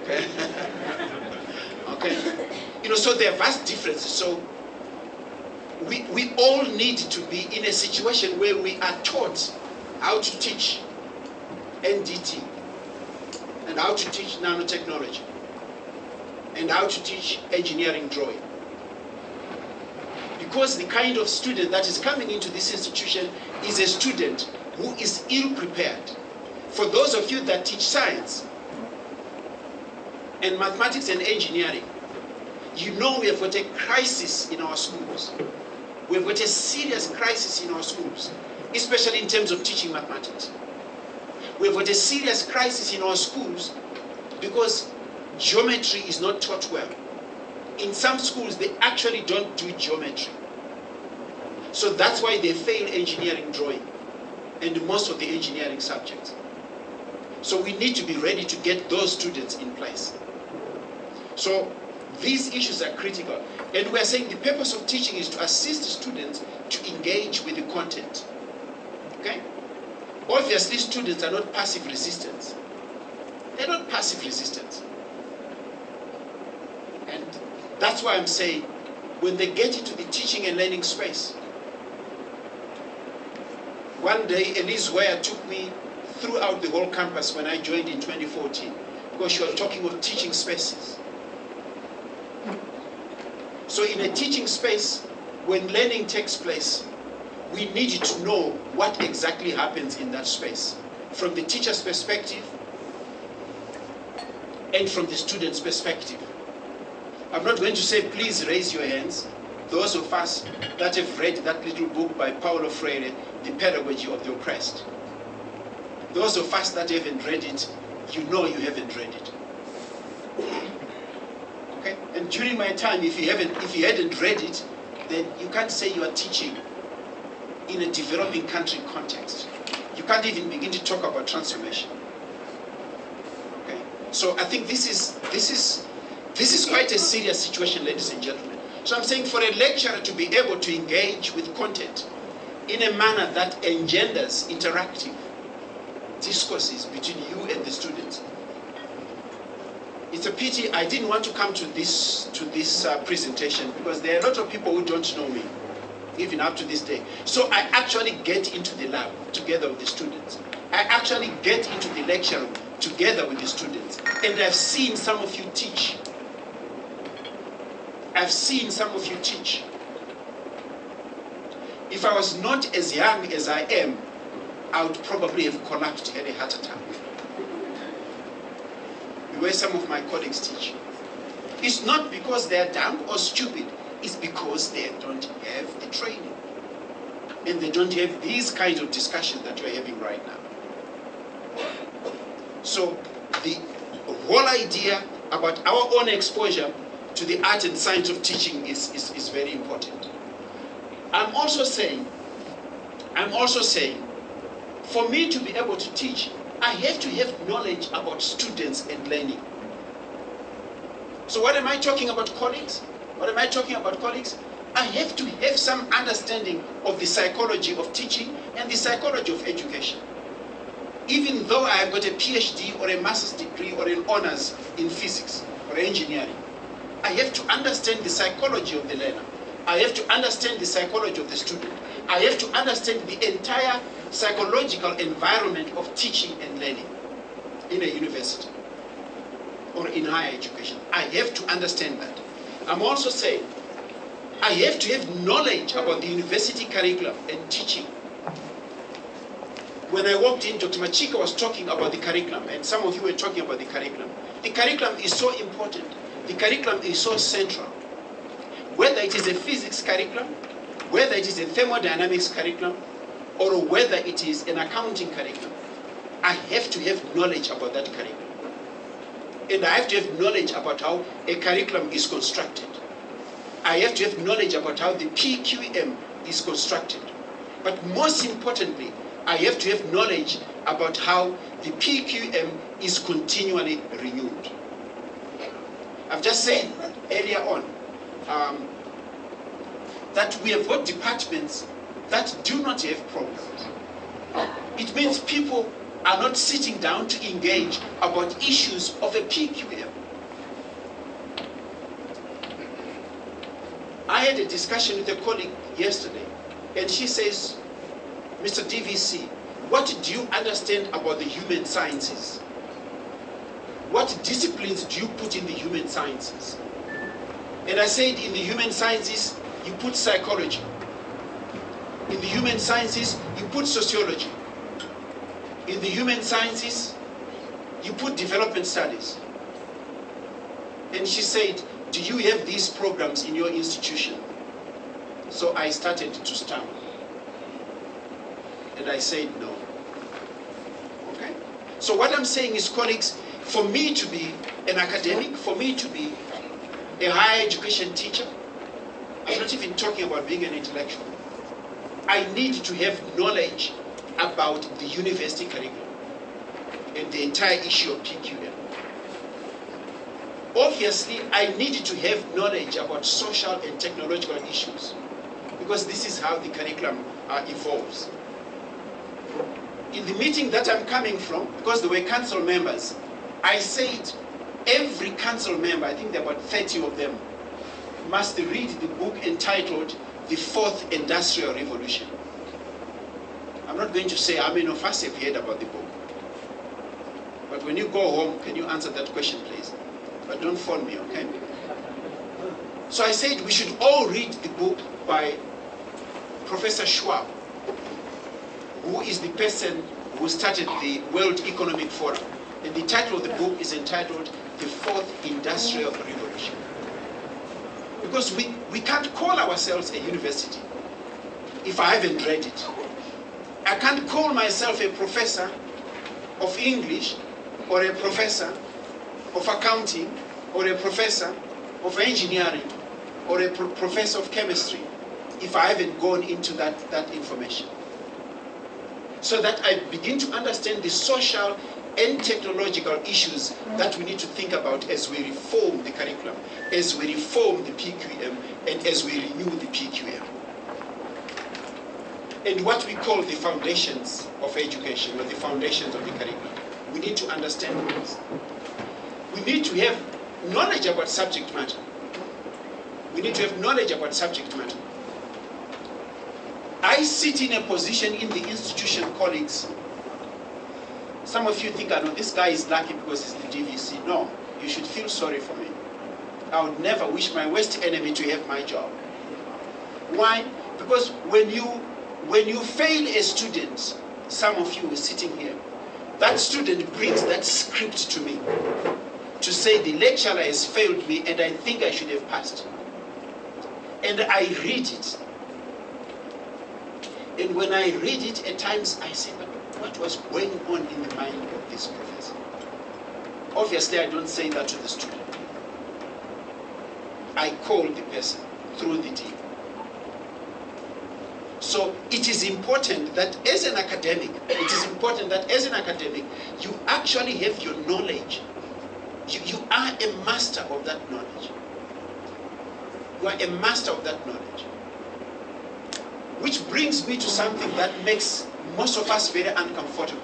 S9: Okay? Okay? You know, so there are vast differences. So we all need to be in a situation where we are taught how to teach NDT and how to teach nanotechnology and how to teach engineering drawing. Because the kind of student that is coming into this institution is a student who is ill-prepared. For those of you that teach science and mathematics and engineering, you know we have got a crisis in our schools. We have got a serious crisis in our schools, especially in terms of teaching mathematics. We have got a serious crisis in our schools because geometry is not taught well. In some schools, they actually don't do geometry. So that's why they fail engineering drawing and most of the engineering subjects. So we need to be ready to get those students in place. So these issues are critical. And we are saying the purpose of teaching is to assist students to engage with the content. Okay? Obviously, students are not passive resistance. They're not passive resistance. And that's why I'm saying, when they get into the teaching and learning space, one day Elise Ware took me throughout the whole campus when I joined in 2014, because she was talking of teaching spaces. So in a teaching space, when learning takes place, we need to know what exactly happens in that space, from the teacher's perspective and from the student's perspective. I'm not going to say, please raise your hands. Those of us that have read that little book by Paulo Freire, The Pedagogy of the Oppressed. Those of us that haven't read it, you know you haven't read it. Okay? And during my time, if you hadn't read it, then you can't say you are teaching in a developing country context. You can't even begin to talk about transformation. Okay? So I think this is quite a serious situation, ladies and gentlemen. So I'm saying for a lecturer to be able to engage with content in a manner that engenders interactive discourses between you and the students. It's a pity I didn't want to come to this presentation because there are a lot of people who don't know me, even up to this day. So I actually get into the lab together with the students. I actually get into the lecture room together with the students. And I've seen some of you teach. I've seen some of you teach. If I was not as young as I am, I would probably have collapsed, had a heart attack. The way some of my colleagues teach. It's not because they're dumb or stupid, it's because they don't have the training. And they don't have these kinds of discussions that we're having right now. So the whole idea about our own exposure to the art and science of teaching is very important. I'm also saying, for me to be able to teach, I have to have knowledge about students and learning. So what am I talking about, colleagues? What am I talking about, colleagues? I have to have some understanding of the psychology of teaching and the psychology of education. Even though I have got a PhD or a master's degree or an honors in physics or engineering, I have to understand the psychology of the learner. I have to understand the psychology of the student. I have to understand the entire psychological environment of teaching and learning in a university or in higher education. I have to understand that. I'm also saying I have to have knowledge about the university curriculum and teaching. When I walked in, Dr. Machika was talking about the curriculum, and some of you were talking about the curriculum. The curriculum is so important. The curriculum is so central. Whether it is a physics curriculum, whether it is a thermodynamics curriculum, or whether it is an accounting curriculum, I have to have knowledge about that curriculum. And I have to have knowledge about how a curriculum is constructed. I have to have knowledge about how the PQM is constructed. But most importantly, I have to have knowledge about how the PQM is continually renewed. I've just said earlier on that we have got departments that do not have programs. It means people are not sitting down to engage about issues of a PQM. I had a discussion with a colleague yesterday, and she says, Mr. DVC, what do you understand about the human sciences? What disciplines do you put in the human sciences? And I said, in the human sciences, you put psychology. In the human sciences, you put sociology. In the human sciences, you put development studies. And she said, do you have these programs in your institution? So I started to stammer. And I said no. Okay? So what I'm saying is, colleagues, for me to be an academic, for me to be a higher education teacher, I'm not even talking about being an intellectual. I need to have knowledge about the university curriculum and the entire issue of PQM. Obviously, I need to have knowledge about social and technological issues, because this is how the curriculum evolves. In the meeting that I'm coming from, because there were council members, I said every council member, I think there are about 30 of them, must read the book entitled The Fourth Industrial Revolution. I'm not going to say how many of us have heard about the book. But when you go home, can you answer that question, please? But don't phone me, okay? So I said we should all read the book by Professor Schwab, who is the person who started the World Economic Forum. And the title of the book is entitled The Fourth Industrial Revolution. Because we can't call ourselves a university if I haven't read it. I can't call myself a professor of English or a professor of accounting or a professor of engineering or a professor of chemistry if I haven't gone into that information. So that I begin to understand the social and technological issues that we need to think about as we reform the curriculum, as we reform the PQM, and as we renew the PQM. And what we call the foundations of education, or the foundations of the curriculum. We need to understand this. We need to have knowledge about subject matter. We need to have knowledge about subject matter. I sit in a position in the institution, colleagues. Some of you think, I know this guy is lucky because he's the DVC. No, you should feel sorry for me. I would never wish my worst enemy to have my job. Why? Because when you fail a student, some of you are sitting here, that student brings that script to me to say the lecturer has failed me and I think I should have passed. And I read it. And when I read it, at times I say, but what was going on in the mind of this professor? Obviously, I don't say that to the student. I call the person through the dean. So it is important that as an academic, you actually have your knowledge. You are a master of that knowledge. You are a master of that knowledge. Which brings me to something that makes most of us very uncomfortable.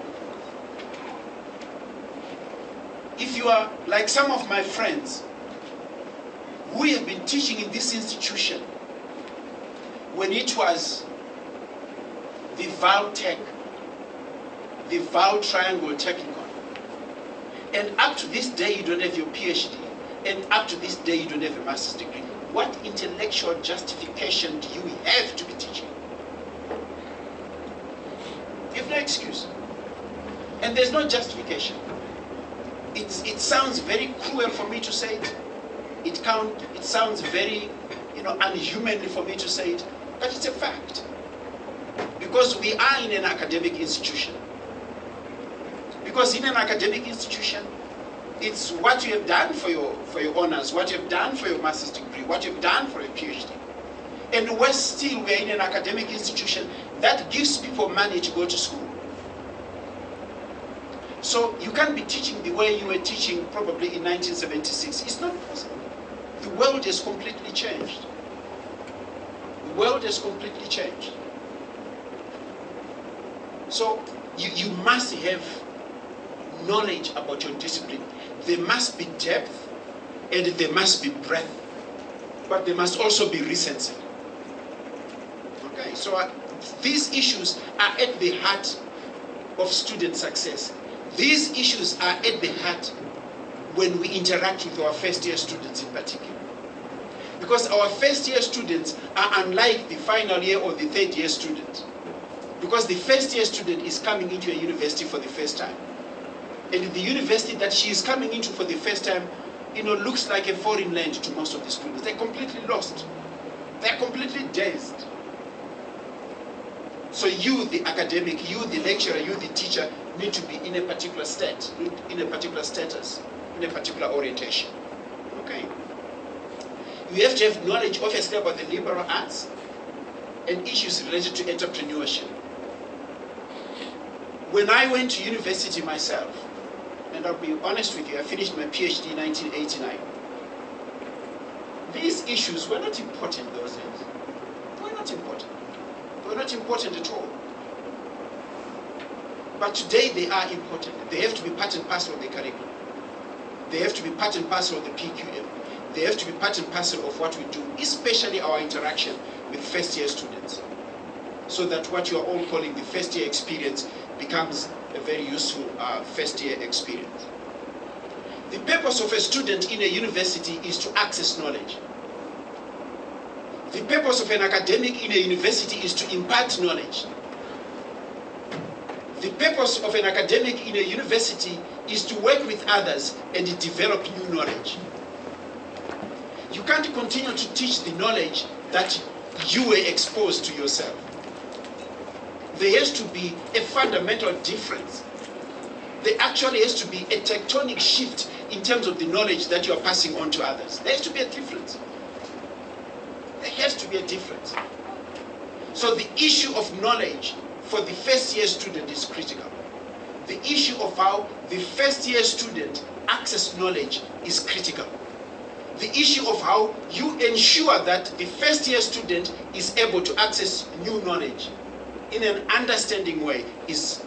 S9: If you are like some of my friends who have been teaching in this institution when it was the Val Tech, the Val Triangle Technicon, and up to this day you don't have your PhD, and up to this day you don't have a master's degree, what intellectual justification do you have to be teaching? You have no excuse. And there's no justification. It sounds very cruel for me to say it. It sounds very, unhumanly for me to say it, but it's a fact. Because we are in an academic institution. Because in an academic institution, it's what you have done for your honors, what you have done for your master's degree, what you have done for your PhD. And worse still, we're in an academic institution that gives people money to go to school. So you can't be teaching the way you were teaching probably in 1976. It's not possible. The world has completely changed. The world has completely changed. So you must have knowledge about your discipline. There must be depth and there must be breadth, but there must also be recency. Okay, so these issues are at the heart of student success. These issues are at the heart when we interact with our first year students in particular. Because our first year students are unlike the final year or the third year student. Because the first year student is coming into a university for the first time. And the university that she is coming into for the first time, looks like a foreign land to most of the students. They're completely lost. They're completely dazed. So you, the academic, you, the lecturer, you, the teacher, need to be in a particular state, in a particular status, in a particular orientation. Okay? You have to have knowledge, obviously, about the liberal arts and issues related to entrepreneurship. When I went to university myself, and I'll be honest with you, I finished my PhD in 1989. These issues were not important those days. They were not important. They were not important at all. But today they are important. They have to be part and parcel of the curriculum. They have to be part and parcel of the PQM. They have to be part and parcel of what we do, especially our interaction with first year students. So that what you are all calling the first year experience becomes a very useful first year experience. The purpose of a student in a university is to access knowledge. The purpose of an academic in a university is to impart knowledge. The purpose of an academic in a university is to work with others and develop new knowledge. You can't continue to teach the knowledge that you were exposed to yourself. There has to be a fundamental difference. There actually has to be a tectonic shift in terms of the knowledge that you are passing on to others. There has to be a difference. There has to be a difference. So the issue of knowledge for the first year student is critical. The issue of how the first year student access knowledge is critical. The issue of how you ensure that the first year student is able to access new knowledge in an understanding way is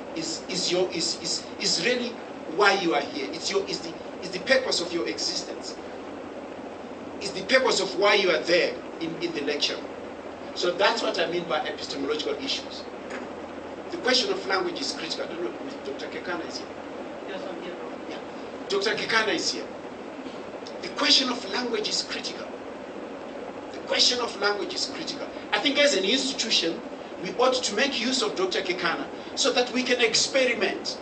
S9: really why you are here. Is the purpose of your existence. It's the purpose of why you are there in the lecture. So that's what I mean by epistemological issues. The question of language is critical. I don't know if Dr. Kekana is here.
S7: Yes, I'm here.
S9: Yeah. Dr. Kekana is here. The question of language is critical. The question of language is critical. I think as an institution, we ought to make use of Dr. Kekana so that we can experiment.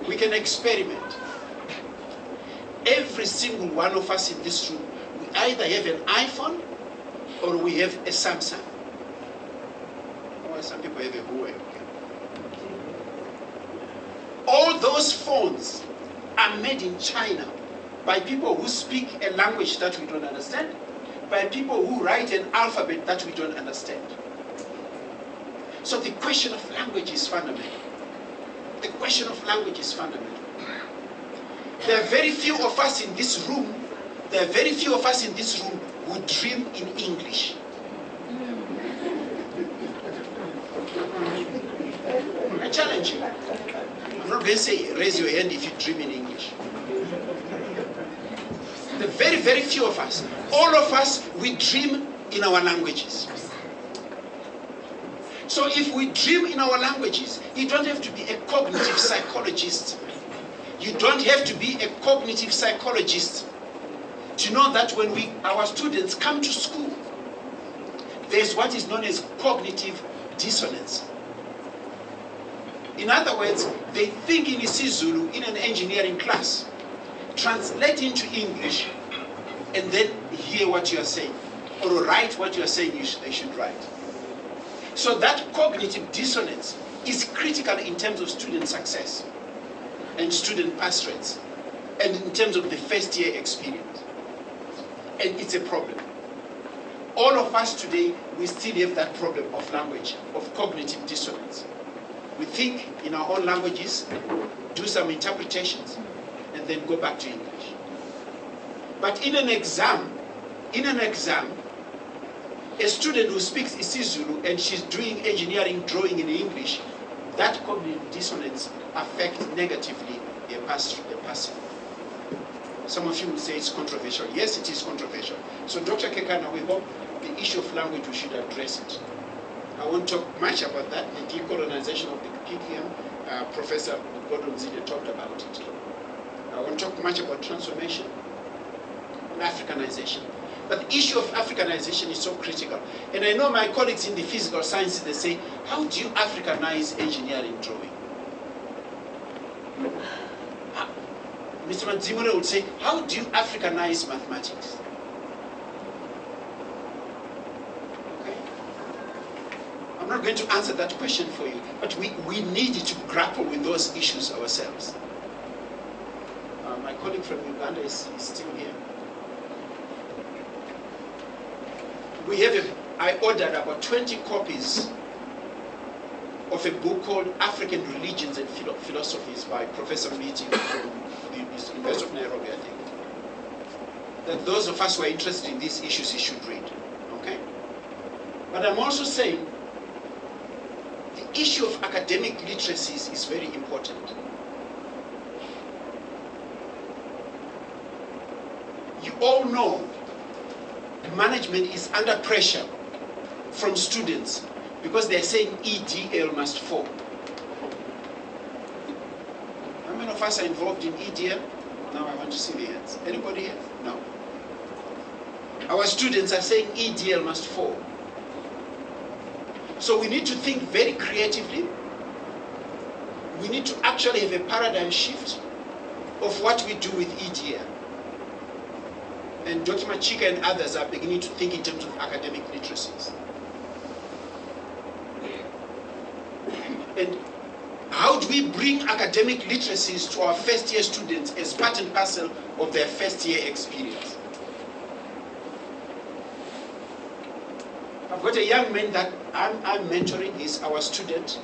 S9: We can experiment. Every single one of us in this room, we either have an iPhone or we have a Samsung. Or some people have a Huawei. All those phones are made in China by people who speak a language that we don't understand, by people who write an alphabet that we don't understand. So the question of language is fundamental. The question of language is fundamental. There are very few of us in this room, who dream in English. I challenge you. I'm not going to say raise your hand if you dream in English. The very, very few of us, all of us, we dream in our languages. So if we dream in our languages, you don't have to be a cognitive psychologist. You don't have to be a cognitive psychologist to know that when our students come to school, there's what is known as cognitive dissonance. In other words, they think in isiZulu in an engineering class, translate into English, and then hear what you are saying, or write what you are saying they should write. So that cognitive dissonance is critical in terms of student success and student pass rates, and in terms of the first year experience. And it's a problem. All of us today, we still have that problem of language, of cognitive dissonance. We think in our own languages, do some interpretations, and then go back to English. But in an exam, a student who speaks isiZulu and she's doing engineering drawing in English, that cognitive dissonance affect negatively a person. Some of you will say it's controversial. Yes, it is controversial. So Dr. Kekana, we hope the issue of language, we should address it. I won't talk much about that. The decolonization of the PQM, Professor Gordon Zide talked about it. I won't talk much about transformation and Africanization. But the issue of Africanization is so critical. And I know my colleagues in the physical sciences, they say, how do you Africanize engineering drawing? Mr. Manzimure would say, how do you Africanize mathematics? Okay. I'm not going to answer that question for you, but we need to grapple with those issues ourselves. My colleague from Uganda is still here. I ordered about 20 copies of a book called African Religions and Philosophies by Professor Miti from the University of Nairobi, I think. That those of us who are interested in these issues, you should read. Okay? But I'm also saying the issue of academic literacies is very important. You all know management is under pressure from students because they're saying EDL must fall. How many of us are involved in EDL? Now I want to see the hands. Anybody here? No. Our students are saying EDL must fall. So we need to think very creatively. We need to actually have a paradigm shift of what we do with EDL. And Dr. Machika and others are beginning to think in terms of academic literacies. And how do we bring academic literacies to our first-year students as part and parcel of their first-year experience? I've got a young man that I'm mentoring. He's our student.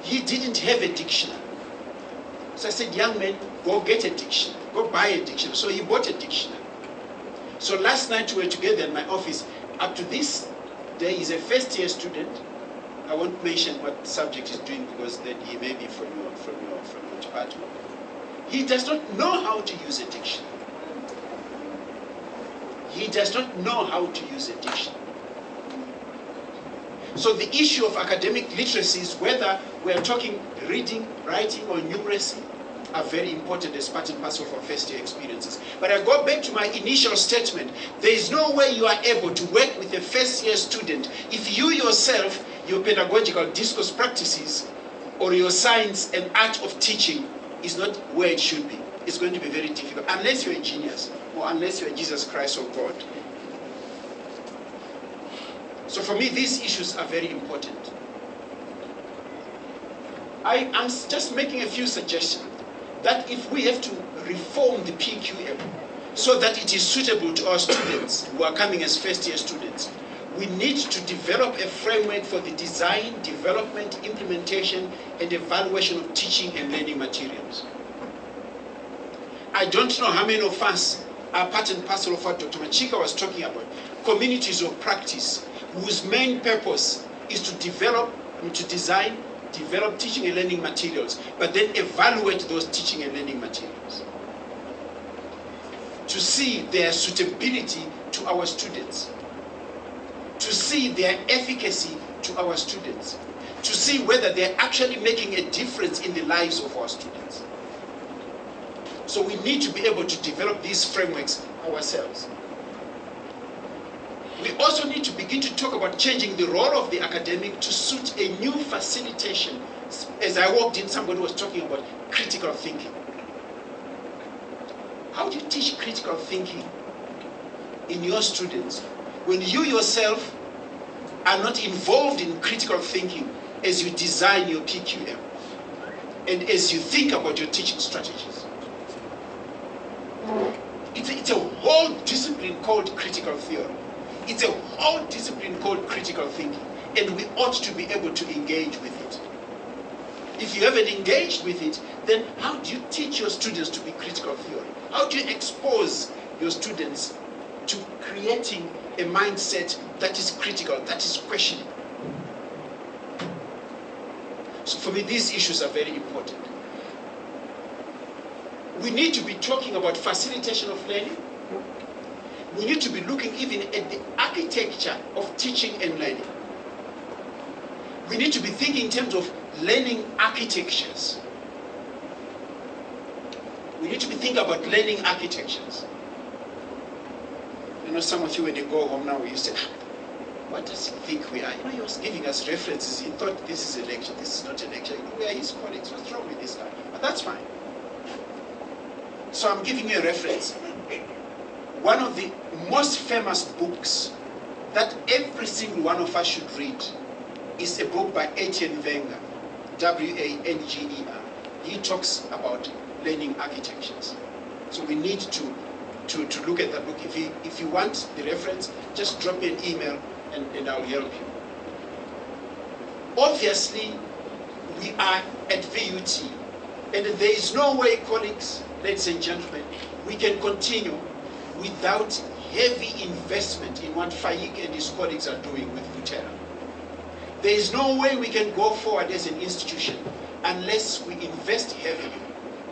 S9: He didn't have a dictionary. So I said, young man, go get a dictionary. Go buy a dictionary. So he bought a dictionary. So last night we were together in my office. Up to this day, he's a first-year student. I won't mention what subject he's doing because then he may be from your department. He does not know how to use a dictionary. He does not know how to use a dictionary. So the issue of academic literacies, whether we're talking reading, writing, or numeracy, are very important as part and parcel of our first-year experiences. But I go back to my initial statement. There is no way you are able to work with a first-year student if you yourself, your pedagogical discourse practices, or your science and art of teaching is not where it should be. It's going to be very difficult, unless you're a genius, or unless you're Jesus Christ or God. So for me, these issues are very important. I'm just making a few suggestions that if we have to reform the PQM so that it is suitable to our students who are coming as first-year students, we need to develop a framework for the design, development, implementation, and evaluation of teaching and learning materials. I don't know how many of us are part and parcel of what Dr. Machika was talking about, communities of practice, whose main purpose is to develop, to design, develop teaching and learning materials, but then evaluate those teaching and learning materials to see their suitability to our students, to see their efficacy to our students, to see whether they're actually making a difference in the lives of our students. So we need to be able to develop these frameworks ourselves. We also need to begin to talk about changing the role of the academic to suit a new facilitation. As I walked in, somebody was talking about critical thinking. How do you teach critical thinking in your students when you yourself are not involved in critical thinking as you design your PQM and as you think about your teaching strategies? It's a whole discipline called critical theory. It's a whole discipline called critical thinking, and we ought to be able to engage with it. If you haven't engaged with it, then how do you teach your students to be critical theory? How do you expose your students to creating a mindset that is critical, that is questioning? So for me, these issues are very important. We need to be talking about facilitation of learning. We need to be looking even at the architecture of teaching and learning. We need to be thinking in terms of learning architectures. We need to be thinking about learning architectures. You know, some of you, when you go home now, you say, what does he think we are? You know, he was giving us references. He thought this is a lecture. This is not a lecture. You know, we are his colleagues. What's wrong with this guy? But that's fine. So I'm giving you a reference. One of the most famous books that every single one of us should read is a book by Etienne Wenger, W-A-N-G-E-R. He talks about learning architectures. So we need to look at that book. If you want the reference, just drop me an email and I'll help you. Obviously, we are at VUT, and there is no way, colleagues, ladies and gentlemen, we can continue without heavy investment in what Faik and his colleagues are doing with Futera. There is no way we can go forward as an institution unless we invest heavily.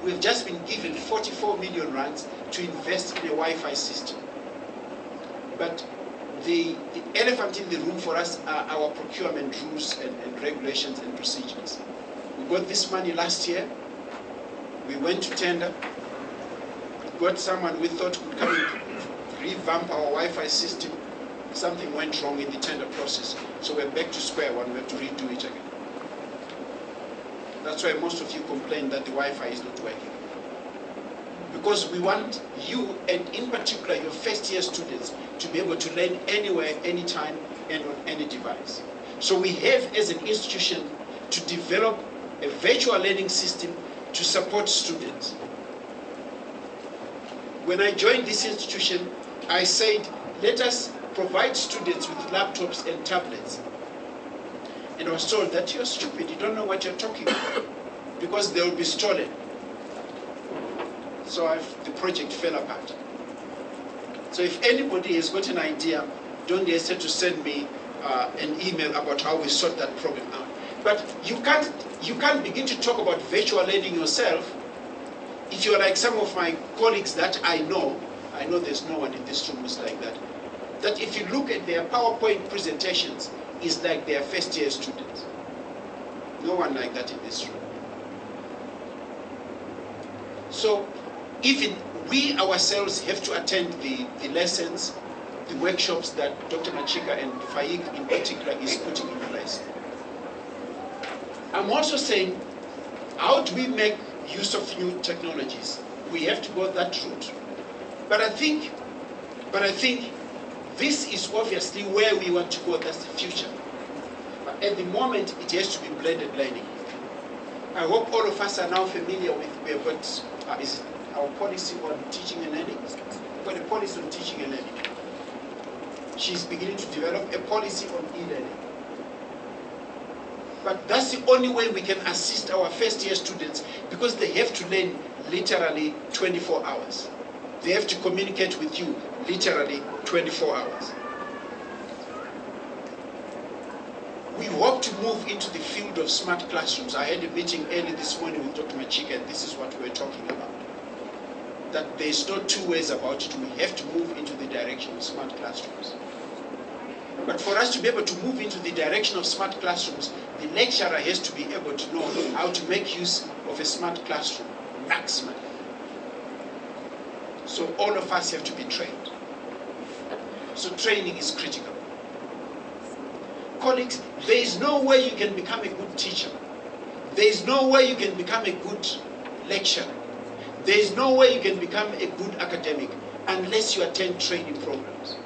S9: We've just been given 44 million rands to invest in a Wi-Fi system. But the elephant in the room for us are our procurement rules and regulations and procedures. We got this money last year. We went to tender. Got someone we thought would come and revamp our Wi-Fi system. Something went wrong in the tender process. So we're back to square one. We have to redo it again. That's why most of you complain that the Wi-Fi is not working. Because we want you, and in particular your first-year students, to be able to learn anywhere, anytime, and on any device. So we have, as an institution, to develop a virtual learning system to support students. When I joined this institution, I said, let us provide students with laptops and tablets. And I was told that you're stupid, you don't know what you're talking about, because they will be stolen. So the project fell apart. So if anybody has got an idea, don't hesitate to send me an email about how we sort that problem out. But you can't begin to talk about virtual learning yourself if you're like some of my colleagues that I know there's no one in this room who's like that, that if you look at their PowerPoint presentations, it's like their first-year students. No one like that in this room. So even we ourselves have to attend the lessons, the workshops that Dr. Machika and Faik in particular is putting in place. I'm also saying, how do we make use of new technologies? We have to go that route. But I think this is obviously where we want to go. That's the future. But at the moment, it has to be blended learning. I hope all of us are now familiar with what is our policy on teaching and learning. We've got a policy on teaching and learning. She's beginning to develop a policy on e-learning. But that's the only way we can assist our first-year students, because they have to learn literally 24 hours. They have to communicate with you literally 24 hours. We hope to move into the field of smart classrooms. I had a meeting early this morning with Dr. Machika, and this is what we were talking about. That there's no two ways about it. We have to move into the direction of smart classrooms. But for us to be able to move into the direction of smart classrooms, the lecturer has to be able to know how to make use of a smart classroom maximally. So all of us have to be trained. So training is critical. Colleagues, there is no way you can become a good teacher. There is no way you can become a good lecturer. There is no way you can become a good academic unless you attend training programs.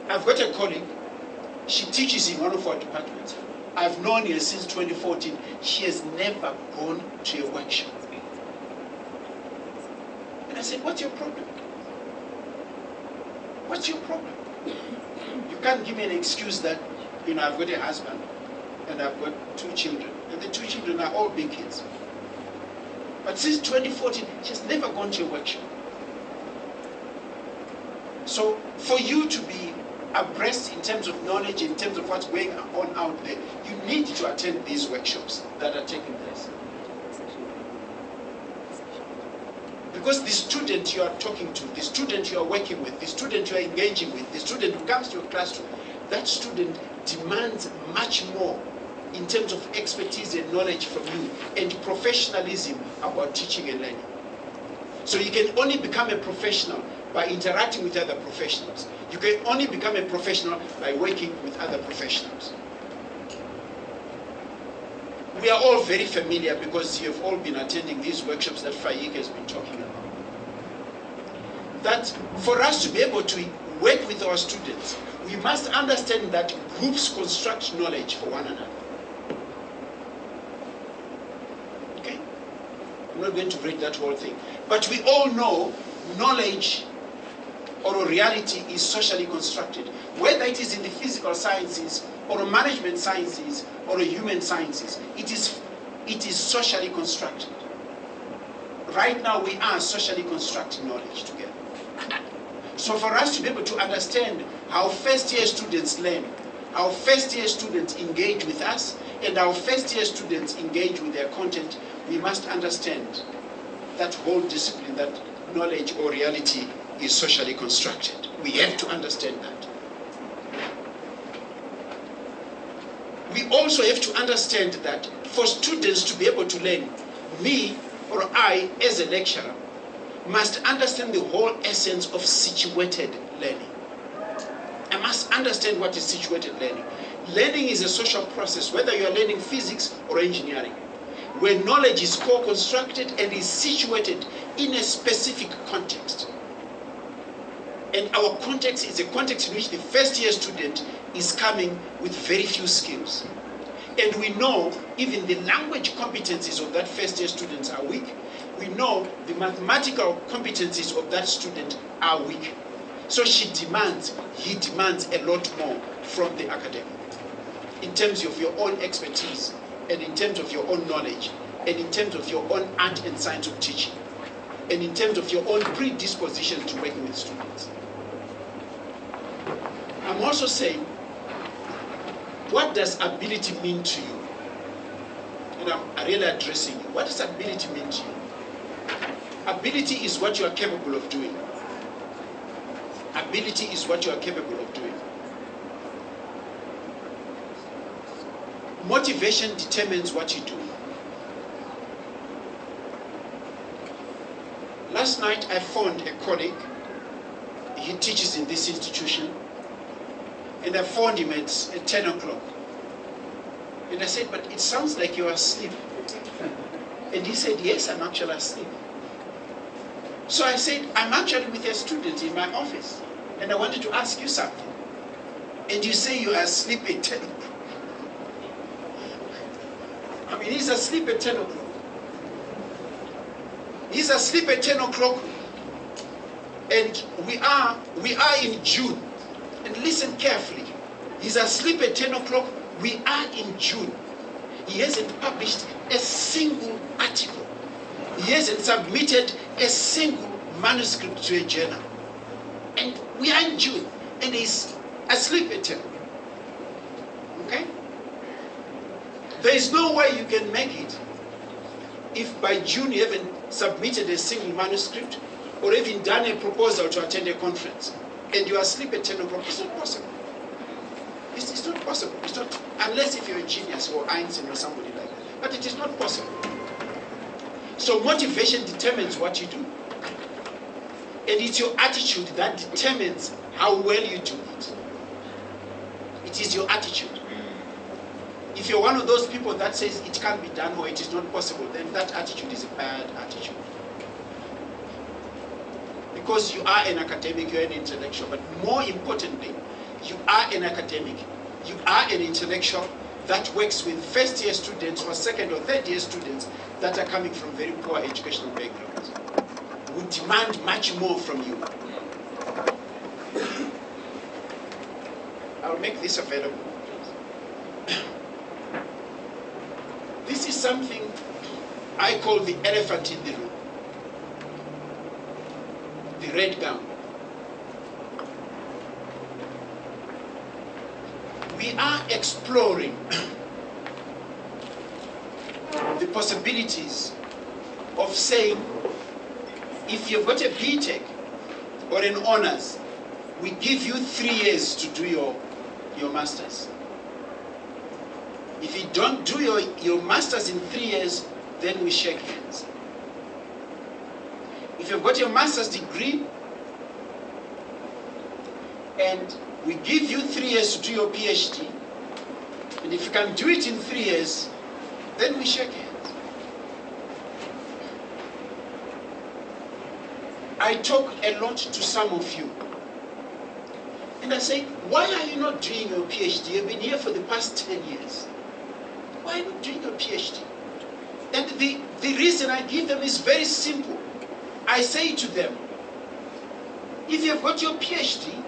S9: I've got a colleague, she teaches in one of our departments. I've known her since 2014. She has never gone to a workshop. And I said, what's your problem? What's your problem? You can't give me an excuse that, I've got a husband and I've got 2 children. And the 2 children are all big kids. But since 2014, she's never gone to a workshop. So for you to be abreast in terms of knowledge, in terms of what's going on out there, you need to attend these workshops that are taking place. Because the student you are talking to, the student you are working with, the student you are engaging with, the student who comes to your classroom, that student demands much more in terms of expertise and knowledge from you and professionalism about teaching and learning. So you can only become a professional by interacting with other professionals. You can only become a professional by working with other professionals. We are all very familiar because you have all been attending these workshops that FYE has been talking about. That for us to be able to work with our students, we must understand that groups construct knowledge for one another. Okay? I'm not going to read that whole thing. But we all know knowledge or reality is socially constructed. Whether it is in the physical sciences or management sciences or human sciences, it is socially constructed. Right now we are socially constructing knowledge together. So for us to be able to understand how first-year students learn, how first-year students engage with us, and how first-year students engage with their content, we must understand that whole discipline, that knowledge or reality is socially constructed. We have to understand that. We also have to understand that for students to be able to learn, me or I as a lecturer must understand the whole essence of situated learning. I must understand what is situated learning. Learning is a social process, whether you are learning physics or engineering, where knowledge is co-constructed and is situated in a specific context. And our context is a context in which the first-year student is coming with very few skills. And we know even the language competencies of that first-year student are weak. We know the mathematical competencies of that student are weak. So he demands a lot more from the academic in terms of your own expertise and in terms of your own knowledge and in terms of your own art and science of teaching and in terms of your own predisposition to working with students. I'm also saying, what does ability mean to you? And I'm really addressing you. What does ability mean to you? Ability is what you are capable of doing. Ability is what you are capable of doing. Motivation determines what you do. Last night I phoned a colleague. He teaches in this institution. And I phoned him at 10 o'clock. And I said, but it sounds like you're asleep. And he said, yes, I'm actually asleep. So I said, I'm actually with a student in my office. And I wanted to ask you something. And you say you are asleep at 10 o'clock. I mean, he's asleep at 10 o'clock. He's asleep at 10 o'clock. And we are in June. And listen carefully. He's asleep at 10 o'clock. We are in June. He hasn't published a single article. He hasn't submitted a single manuscript to a journal. And we are in June. And he's asleep at 10. Okay? There is no way you can make it if by June you haven't submitted a single manuscript or even done a proposal to attend a conference. And you are asleep at 10 o'clock. It's not possible. It's not possible. It's not, unless if you're a genius or Einstein or somebody like that. But it is not possible. So motivation determines what you do. And it's your attitude that determines how well you do it. It is your attitude. If you're one of those people that says it can't be done or it is not possible, then that attitude is a bad attitude. Because you are an academic, you're an intellectual, but more importantly, you are an academic, you are an intellectual that works with first-year students or second or third-year students that are coming from very poor educational backgrounds, who demand much more from you. I'll make this available. This is something I call the elephant in the room. The red gown. we are exploring the possibilities of saying, if you've got a BTech or an honors, we give you 3 years to do your masters. If you don't do your masters in 3 years, then we shake hands. If you've got your master's degree and we give you 3 years to do your PhD, and if you can do it in 3 years, then we shake hands. I talk a lot to some of you. And I say, why are you not doing your PhD? You've been here for the past 10 years. Why are you not doing your PhD? And the reason I give them is very simple. I say to them, if you've got your PhD,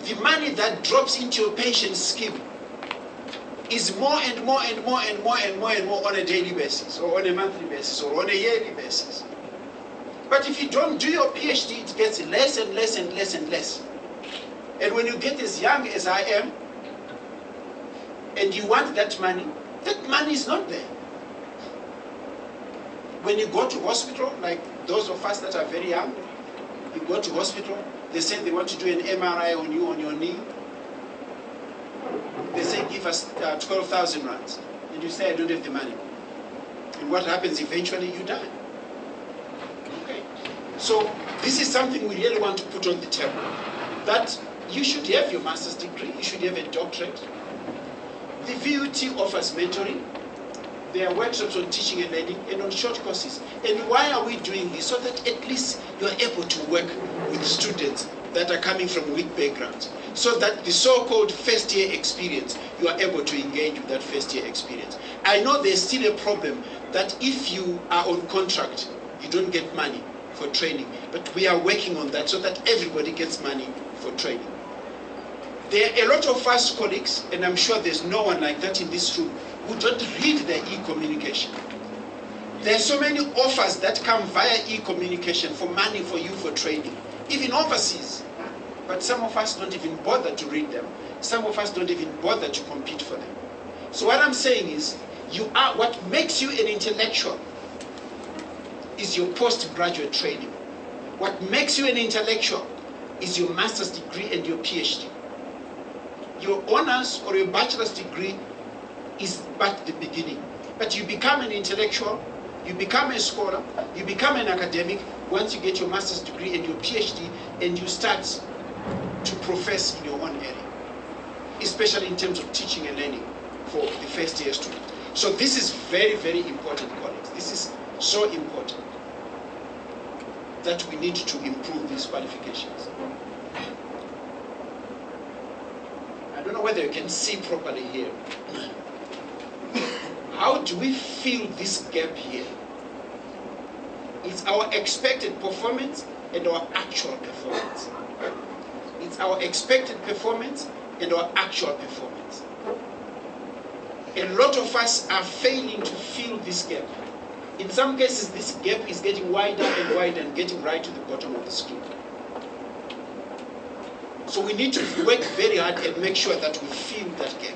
S9: the money that drops into your pension scheme is more and more and more and more and more and more on a daily basis, or on a monthly basis, or on a yearly basis. But if you don't do your PhD, it gets less and less and less and less. And when you get as young as I am, and you want that money is not there. When you go to hospital, like those of us that are very young, you go to hospital, they say they want to do an MRI on you, on your knee. They say, give us 12,000 rands. And you say, I don't have the money. And what happens eventually? You die. Okay. So this is something we really want to put on the table. That you should have your master's degree, you should have a doctorate. The VUT offers mentoring. There are workshops on teaching and learning and on short courses. And why are we doing this? So that at least you're able to work with students that are coming from weak backgrounds. So that the so-called first year experience, you are able to engage with that first year experience. I know there's still a problem that if you are on contract, you don't get money for training. But we are working on that so that everybody gets money for training. There are a lot of us colleagues, and I'm sure there's no one like that in this room, who don't read their e-communication. There are so many offers that come via e-communication for money for you for training, even overseas. But some of us don't even bother to read them. Some of us don't even bother to compete for them. So what I'm saying is, what makes you an intellectual is your postgraduate training. What makes you an intellectual is your master's degree and your PhD. Your honors or your bachelor's degree is but the beginning. But you become an intellectual, you become a scholar, you become an academic once you get your master's degree and your PhD, and you start to profess in your own area, especially in terms of teaching and learning for the first year student. So this is very, very important, colleagues. This is so important that we need to improve these qualifications. I don't know whether you can see properly here. How do we fill this gap here? It's our expected performance and our actual performance. It's our expected performance and our actual performance. A lot of us are failing to fill this gap. In some cases, this gap is getting wider and wider and getting right to the bottom of the screen. So we need to work very hard and make sure that we fill that gap.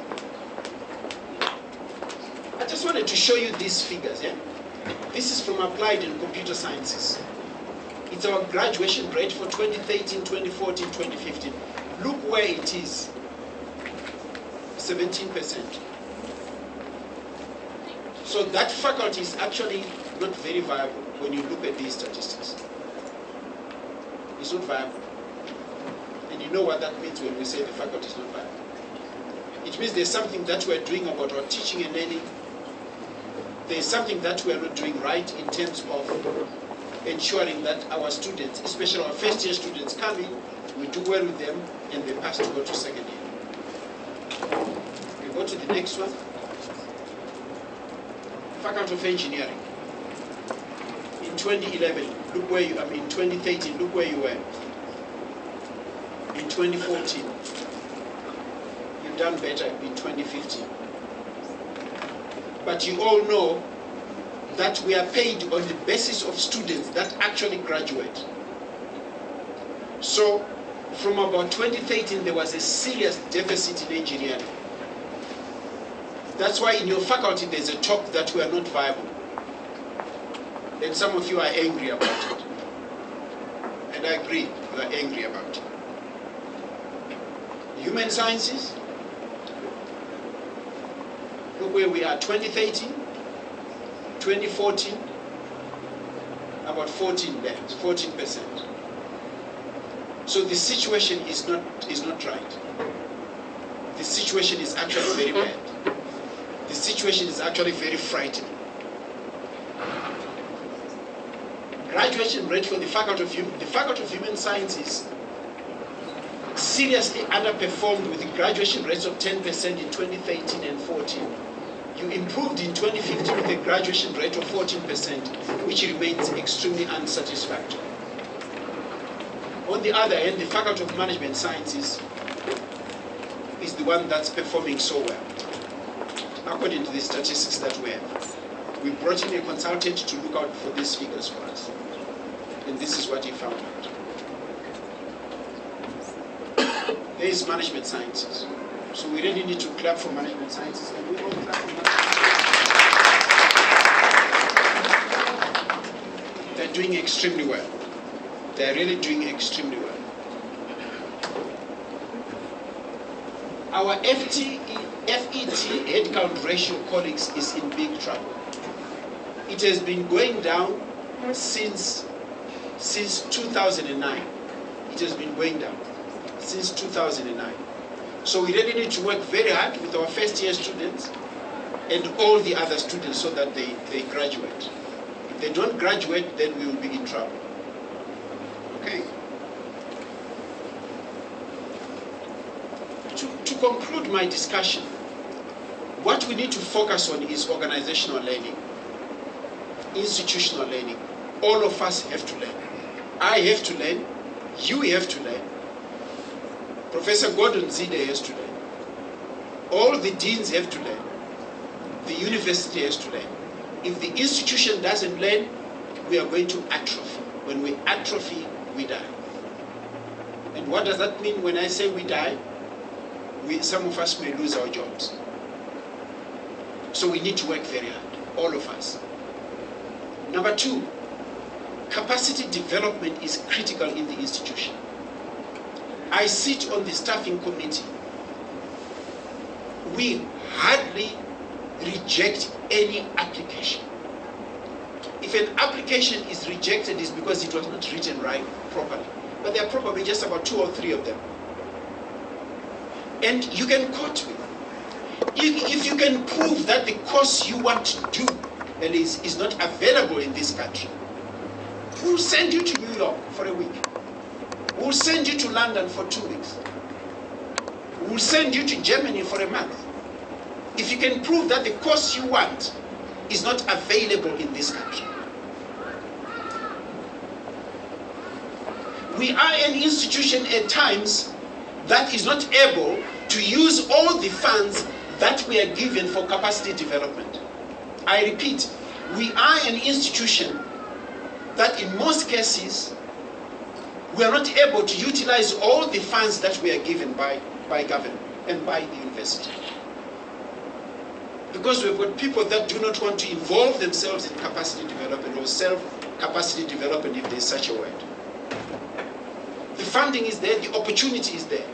S9: I just wanted to show you these figures. Yeah? This is from Applied and Computer Sciences. It's our graduation rate for 2013, 2014, 2015. Look where it is, 17%. So that faculty is actually not very viable when you look at these statistics. It's not viable. And you know what that means when we say the faculty is not viable. It means there's something that we're doing about our teaching and learning. There's something that we're not doing right in terms of ensuring that our students, especially our first year students, come in, we do well with them, and they pass to go to second year. We go to the next one. Faculty of Engineering. In 2011, look where you are. In 2013, look where you were. In 2014, you've done better in 2015. But you all know that we are paid on the basis of students that actually graduate. So from about 2013, there was a serious deficit in engineering. That's why in your faculty there's a talk that we are not viable. And some of you are angry about it. And I agree, you are angry about it. Human sciences, look where we are, 2013, 2014, about 14%. So the situation is not right. The situation is actually very bad. The situation is actually very frightening. Graduation rate for the Faculty of Human Sciences seriously underperformed with the graduation rates of 10% in 2013 and 14. You improved in 2015 with a graduation rate of 14%, which remains extremely unsatisfactory. On the other hand, the Faculty of Management Sciences is the one that's performing so well, according to the statistics that we have. We brought in a consultant to look out for these figures for us, and this is what he found out. There is management sciences. So we really need to clap for management sciences. Can we all clap for management? They're doing extremely well. They're really doing extremely well. Our FET headcount ratio, colleagues, is in big trouble. It has been going down since 2009. It has been going down since 2009. So we really need to work very hard with our first year students and all the other students so that they graduate. If they don't graduate, then we will be in trouble. Okay. To conclude my discussion, what we need to focus on is organizational learning, institutional learning. All of us have to learn. I have to learn, you have to learn, Professor Gordon Zide has to learn, all the deans have to learn, the university has to learn. If the institution doesn't learn, we are going to atrophy. When we atrophy, we die. And what does that mean when I say we die? Some of us may lose our jobs. So we need to work very hard, all of us. Number two, capacity development is critical in the institution. I sit on the staffing committee. We hardly reject any application. If an application is rejected, it's because it was not written right properly. But there are probably just about 2 or 3 of them. And you can quote me. If you can prove that the course you want to do is not available in this country, we'll send you to New York for a week. We'll send you to London for 2 weeks. We'll send you to Germany for a month. If you can prove that the course you want is not available in this country. We are an institution at times that is not able to use all the funds that we are given for capacity development. I repeat, we are an institution that in most cases we are not able to utilize all the funds that we are given by government and by the university. Because we've got people that do not want to involve themselves in capacity development or self-capacity development, if there's such a word. The funding is there, the opportunity is there.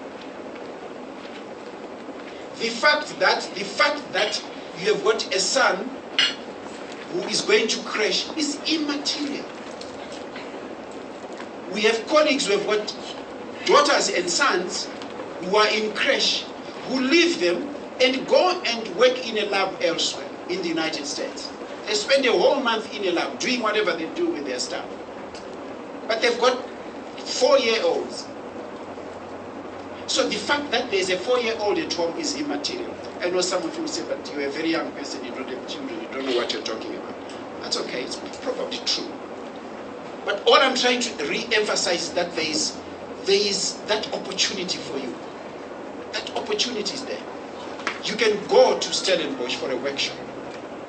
S9: The fact that you have got a son who is going to crash is immaterial. We have colleagues who have got daughters and sons who are in crash, who leave them and go and work in a lab elsewhere in the United States. They spend a whole month in a lab doing whatever they do with their staff. But they've got 4-year-olds. So the fact that there's a 4-year-old at home is immaterial. I know some of you say, but you're a very young person, you don't have children, you don't know what you're talking about. That's okay, it's probably true. But all I'm trying to re-emphasize is that there is that opportunity for you. That opportunity is there. You can go to Stellenbosch for a workshop.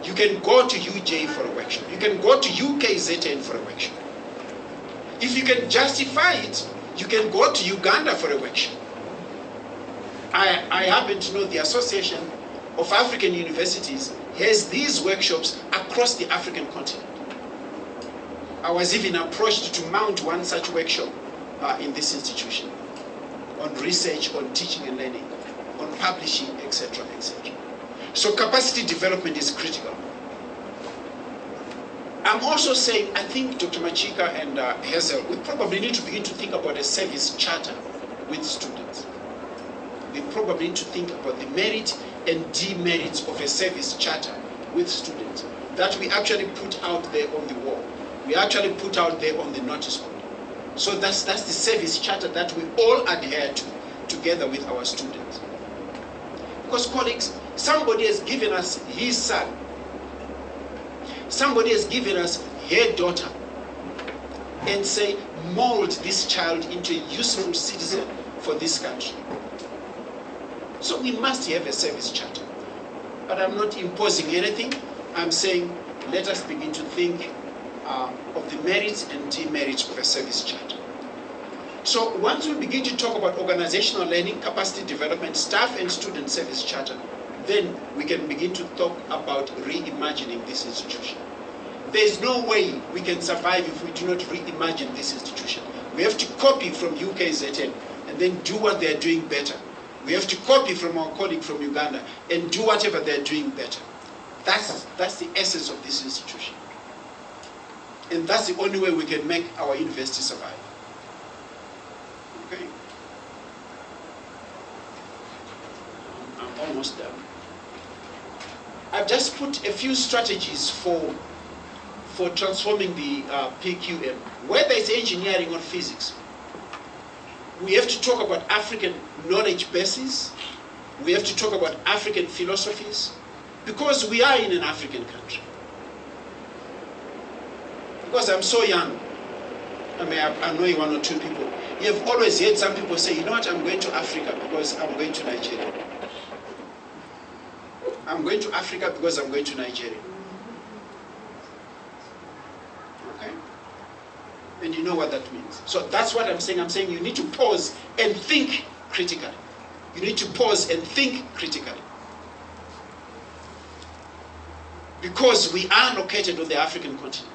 S9: You can go to UJ for a workshop. You can go to UKZN for a workshop. If you can justify it, you can go to Uganda for a workshop. I happen to know the association of African universities has these workshops across the African continent. I was even approached to mount one such workshop in this institution on research, on teaching and learning, on publishing, etc., etc. So capacity development is critical. I'm also saying, I think Dr. Machika and Hazel, we probably need to begin to think about a service charter with students. We probably need to think about the merit and demerits of a service charter with students that we actually put out there on the wall. We actually put out there on the notice board. So that's the service charter that we all adhere to together with our students. Because colleagues, somebody has given us his son. Somebody has given us her daughter and say, mold this child into a useful citizen for this country. So we must have a service charter. But I'm not imposing anything. I'm saying, let us begin to think of the merits and demerits of a service charter. So once we begin to talk about organizational learning, capacity development, staff and student service charter, then we can begin to talk about reimagining this institution. There is no way we can survive if we do not reimagine this institution. We have to copy from UKZN and then do what they're doing better. We have to copy from our colleague from Uganda and do whatever they're doing better. That's the essence of this institution. And that's the only way we can make our university survive. Okay? I'm almost done. I've just put a few strategies for transforming the PQM. Whether it's engineering or physics, we have to talk about African knowledge bases. We have to talk about African philosophies, because we are in an African country. Because I'm so young, I mean, I know one or two people. You have always heard some people say, you know what, I'm going to Africa because I'm going to Nigeria. I'm going to Africa because I'm going to Nigeria. Okay? And you know what that means. So that's what I'm saying. I'm saying you need to pause and think critically. You need to pause and think critically. Because we are located on the African continent.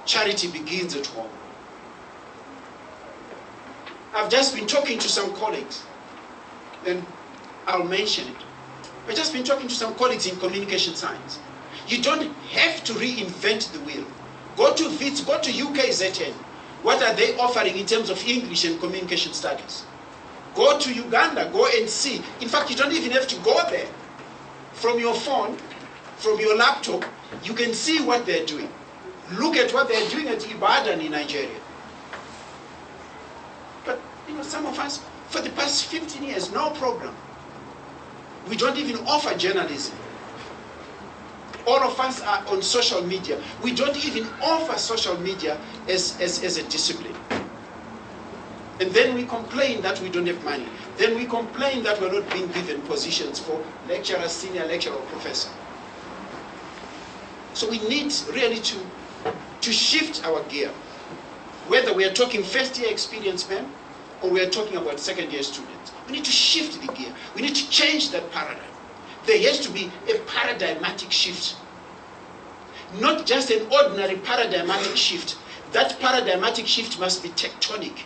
S9: Charity begins at home. I've just been talking to some colleagues, and I'll mention it. I've just been talking to some colleagues in communication science. You don't have to reinvent the wheel. Go to WITS, go to UKZN. What are they offering in terms of English and communication studies? Go to Uganda, go and see. In fact, you don't even have to go there. From your phone, from your laptop, you can see what they're doing. Look at what they're doing at Ibadan in Nigeria. But, you know, some of us, for the past 15 years, no program. We don't even offer journalism. All of us are on social media. We don't even offer social media as a discipline. And then we complain that we don't have money. Then we complain that we're not being given positions for lecturer, senior lecturer, or professor. So we need really to shift our gear. Whether we are talking first-year experienced men or we are talking about second-year students. We need to shift the gear. We need to change that paradigm. There has to be a paradigmatic shift. Not just an ordinary paradigmatic shift. That paradigmatic shift must be tectonic.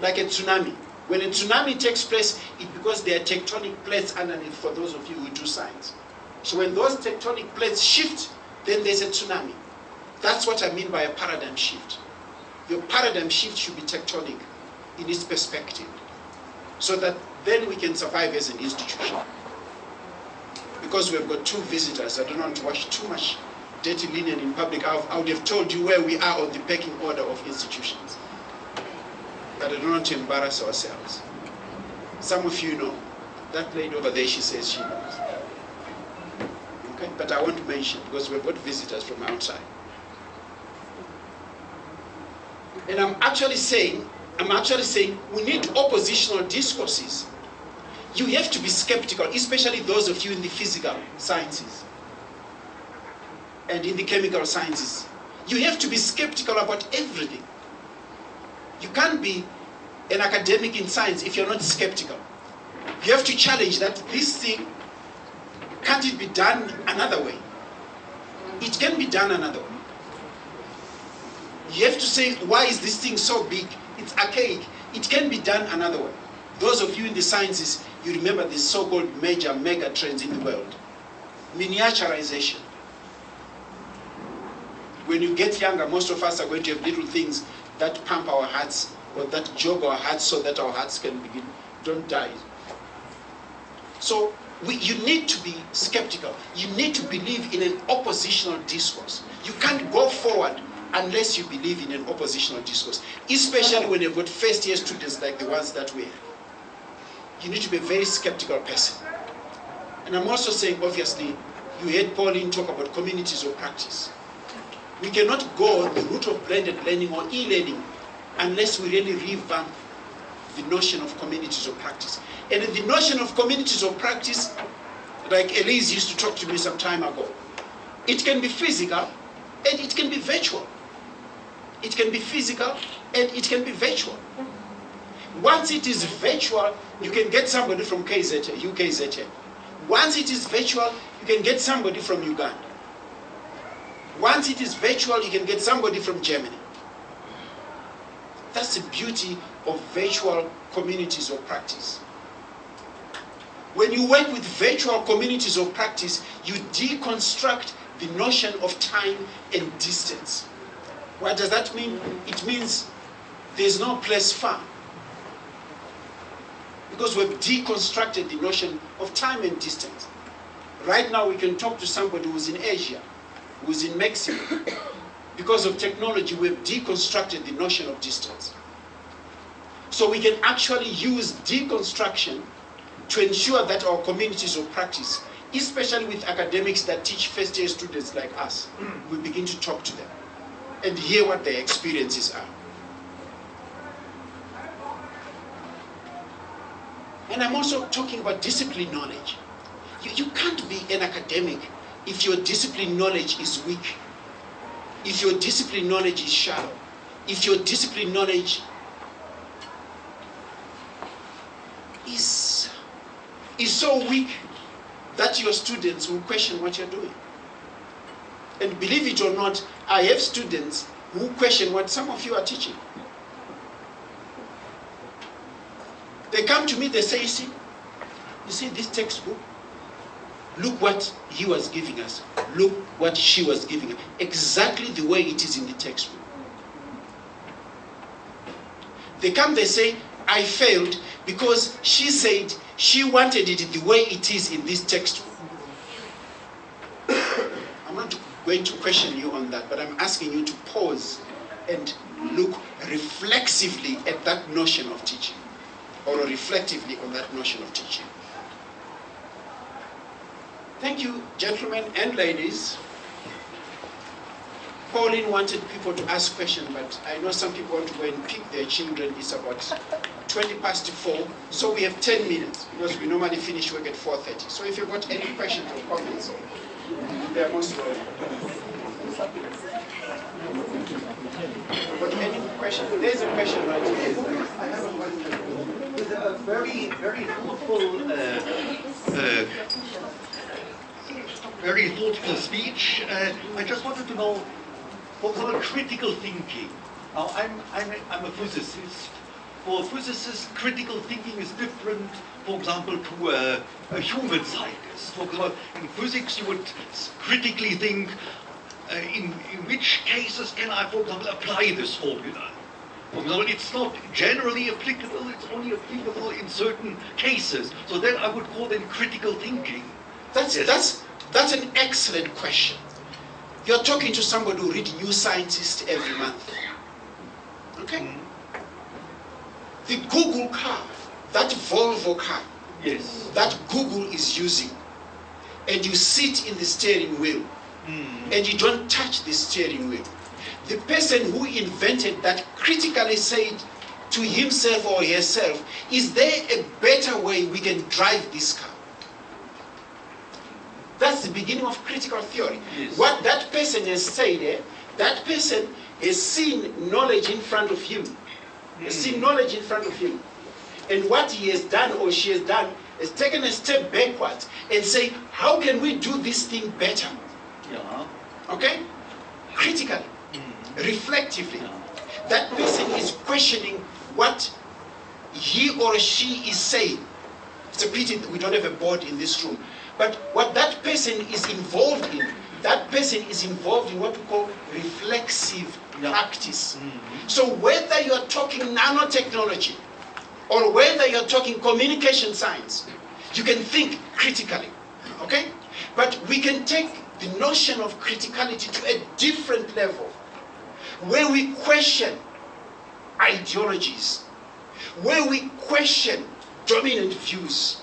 S9: Like a tsunami. When a tsunami takes place, it's because there are tectonic plates underneath, for those of you who do science. So when those tectonic plates shift, then there's a tsunami. That's what I mean by a paradigm shift. Your paradigm shift should be tectonic in its perspective, so that then we can survive as an institution. Because we've got two visitors, I don't want to wash too much dirty linen in public. I would have told you where we are on the pecking order of institutions. But I don't want to embarrass ourselves. Some of you know. That lady over there, she says she knows. Okay? But I won't mention, because we've got visitors from outside. And I'm actually saying we need oppositional discourses. You have to be skeptical, especially those of you in the physical sciences and in the chemical sciences. You have to be skeptical about everything. You can't be an academic in science if you're not skeptical. You have to challenge that this thing, can't it be done another way? It can be done another way. You have to say, why is this thing so big? It's archaic. It can be done another way. Those of you in the sciences, you remember the so-called mega trends in the world. Miniaturization. When you get younger, most of us are going to have little things that pump our hearts or that jog our hearts so that our hearts can don't die. So you need to be skeptical. You need to believe in an oppositional discourse. You can't go forward unless you believe in an oppositional discourse, especially when you've got first-year students like the ones that we have. You need to be a very skeptical person. And I'm also saying, obviously, you heard Pauline talk about communities of practice. We cannot go the route of blended learning or e-learning unless we really revamp the notion of communities of practice. And the notion of communities of practice, like Elise used to talk to me some time ago, it can be physical and it can be virtual. It can be physical and it can be virtual. Once it is virtual, you can get somebody from KZN, UKZN. Once it is virtual, you can get somebody from Uganda. Once it is virtual, you can get somebody from Germany. That's the beauty of virtual communities of practice. When you work with virtual communities of practice, you deconstruct the notion of time and distance. What does that mean? It means there's no place far. Because we've deconstructed the notion of time and distance. Right now we can talk to somebody who's in Asia, who's in Mexico. Because of technology, we've deconstructed the notion of distance. So we can actually use deconstruction to ensure that our communities of practice, especially with academics that teach first-year students like us, we begin to talk to them and hear what their experiences are. And I'm also talking about discipline knowledge. You can't be an academic if your discipline knowledge is weak, if your discipline knowledge is shallow, if your discipline knowledge is so weak that your students will question what you're doing. And believe it or not, I have students who question what some of you are teaching. They come to me, they say, you see this textbook? Look what he was giving us. Look what she was giving us. Exactly the way it is in the textbook. They come, they say, I failed because she said she wanted it the way it is in this textbook. I'm not going to question you on that, but I'm asking you to pause and look reflexively at that notion of teaching, or reflectively on that notion of teaching. Thank you, gentlemen and ladies. Pauline wanted people to ask questions, but I know some people want to go and pick their children. It's about 4:20, so we have 10 minutes, because we normally finish work at 4:30. So if you've got any questions or comments, they're most welcome. But any question? There's a question right here.
S10: I have a question. With a very, very thoughtful speech. I just wanted to know, for example, critical thinking. Now, I'm a physicist. For a physicist, critical thinking is different, for example, to a human scientist. For example, in physics, you would critically think, in which cases can I, for example, apply this formula? For example, it's not generally applicable, it's only applicable in certain cases. So then I would call them critical thinking.
S9: That's an excellent question. You're talking to somebody who reads New Scientist every month. Okay? The Google car, that Volvo car,
S10: yes,
S9: that Google is using, and you sit in the steering wheel, and you don't touch the steering wheel. The person who invented that critically said to himself or herself, is there a better way we can drive this car? That's the beginning of critical theory.
S10: Yes.
S9: What that person has said, that person has seen knowledge in front of him. Has seen knowledge in front of him. And what he has done or she has done
S11: has taken a step backwards and say, how can we do this thing better?
S10: Yeah.
S11: Okay? Critically, reflectively. That person is questioning what he or she is saying. It's a pity that we don't have a board in this room. But what that person is involved in, that person is involved in what we call reflexive practice. So whether you're talking nanotechnology or whether you're talking communication science, you can think critically, okay? But we can take the notion of criticality to a different level, where we question ideologies, where we question dominant views,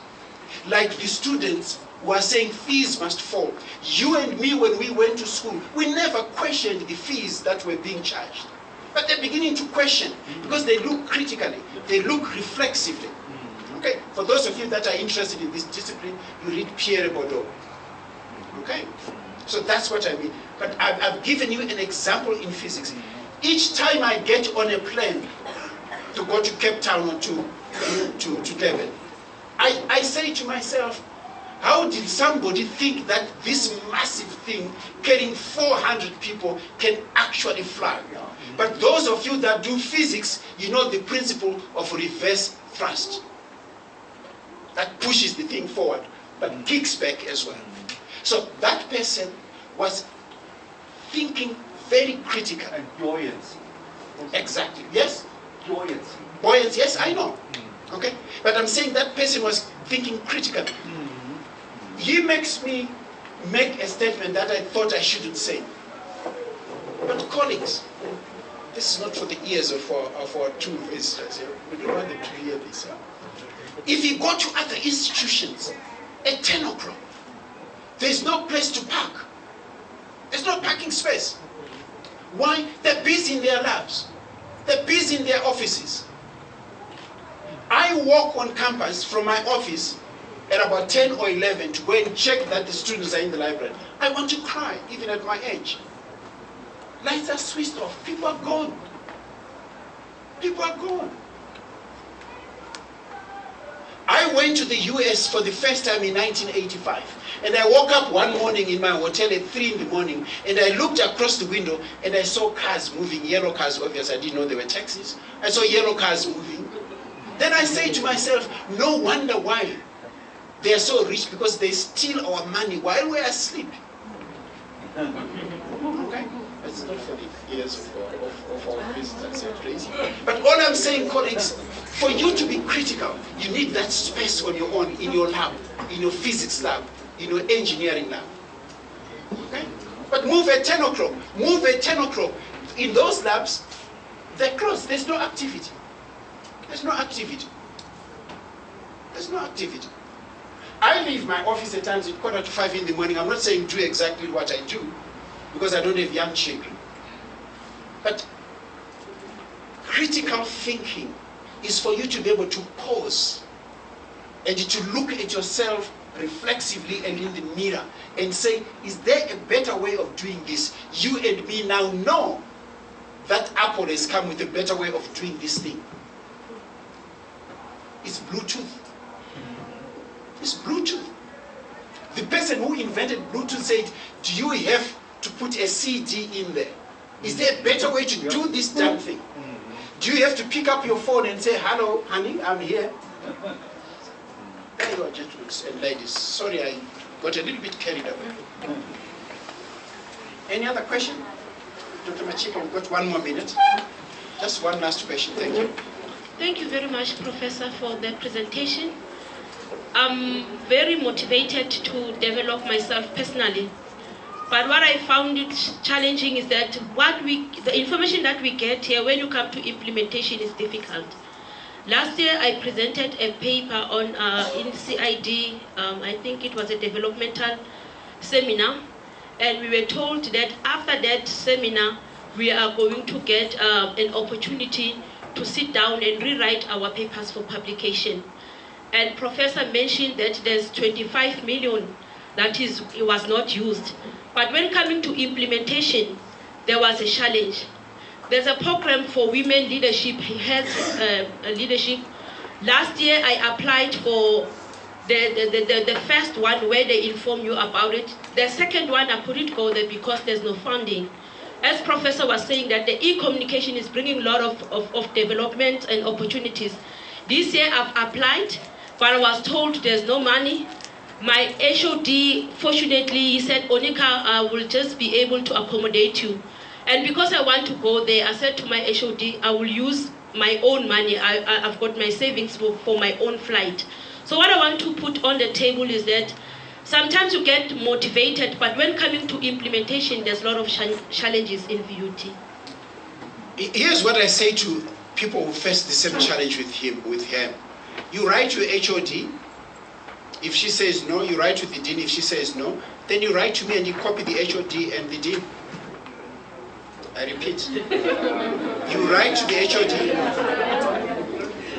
S11: like the students who are saying fees must fall. You and me, when we went to school, we never questioned the fees that were being charged. But they're beginning to question because they look critically, they look reflexively. Okay, for those of you that are interested in this discipline, you read Pierre Bourdieu. Okay, so that's what I mean. But I've given you an example in physics. Each time I get on a plane to go to Cape Town or to Durban, I say to myself, how did somebody think that this massive thing carrying 400 people can actually fly? But those of you that do physics, you know the principle of reverse thrust. That pushes the thing forward, but kicks back as well. So that person was thinking very critical.
S10: And buoyancy.
S11: Exactly, yes?
S10: Buoyancy.
S11: Buoyancy, yes, I know. Okay? But I'm saying that person was thinking critical. He makes me make a statement that I thought I shouldn't say. But colleagues, this is not for the ears of our two visitors here. We don't want them to hear this. If you go to other institutions at 10 o'clock, there's no place to park. There's no parking space. Why? They're busy in their labs. They're busy in their offices. I walk on campus from my office at about 10 or 11 to go and check that the students are in the library. I want to cry, even at my age. Lights are switched off. People are gone. People are gone. I went to the US for the first time in 1985. And I woke up one morning in my hotel at 3 in the morning, and I looked across the window and I saw cars moving, yellow cars, obviously I didn't know they were taxis. I saw yellow cars moving. Then I say to myself, no wonder why they are so rich, because they steal our money while we are asleep. Okay? That's not for the ears of our visitors, please. But all I'm saying, colleagues, for you to be critical, you need that space on your own, in your lab, in your physics lab, in your engineering lab. Okay? But move at 10 o'clock. Move at 10 o'clock. In those labs, they're closed. There's no activity. There's no activity. There's no activity. I leave my office at times at 4:45 in the morning. I'm not saying do exactly what I do, because I don't have young children. But critical thinking is for you to be able to pause and to look at yourself reflexively and in the mirror and say, is there a better way of doing this? You and me now know that Apple has come with a better way of doing this thing. It's Bluetooth. It's Bluetooth. The person who invented Bluetooth said, do you have to put a CD in there? Is there a better way to do this damn thing? Do you have to pick up your phone and say, hello, honey, I'm here? There you are, gentlemen and ladies. Sorry, I got a little bit carried away. Any other question? Dr. Machika, we've got 1 more minute. Just one last question, thank you.
S6: Thank you very much, Professor, for the presentation. I'm very motivated to develop myself personally. But what I found it challenging is that the information that we get here when you come to implementation is difficult. Last year I presented a paper on in CID, I think it was a developmental seminar, and we were told that after that seminar we are going to get an opportunity to sit down and rewrite our papers for publication. And Professor mentioned that there's 25 million that was not used. But when coming to implementation, there was a challenge. There's a program for women leadership, health leadership. Last year I applied for the first one where they inform you about it. The second one, I couldn't go there because there's no funding. As Professor was saying, that the e-communication is bringing a lot of development and opportunities. This year I've applied, but I was told there's no money. My HOD, fortunately, he said, Onika, I will just be able to accommodate you. And because I want to go there, I said to my HOD, I will use my own money. I've got my savings for my own flight. So what I want to put on the table is that sometimes you get motivated, but when coming to implementation, there's a lot of challenges in VUT.
S11: Here's what I say to people who face the same challenge with him. You write to HOD. If she says no, you write to the dean. If she says no, then you write to me and you copy the HOD and the dean. I repeat. You write to the HOD.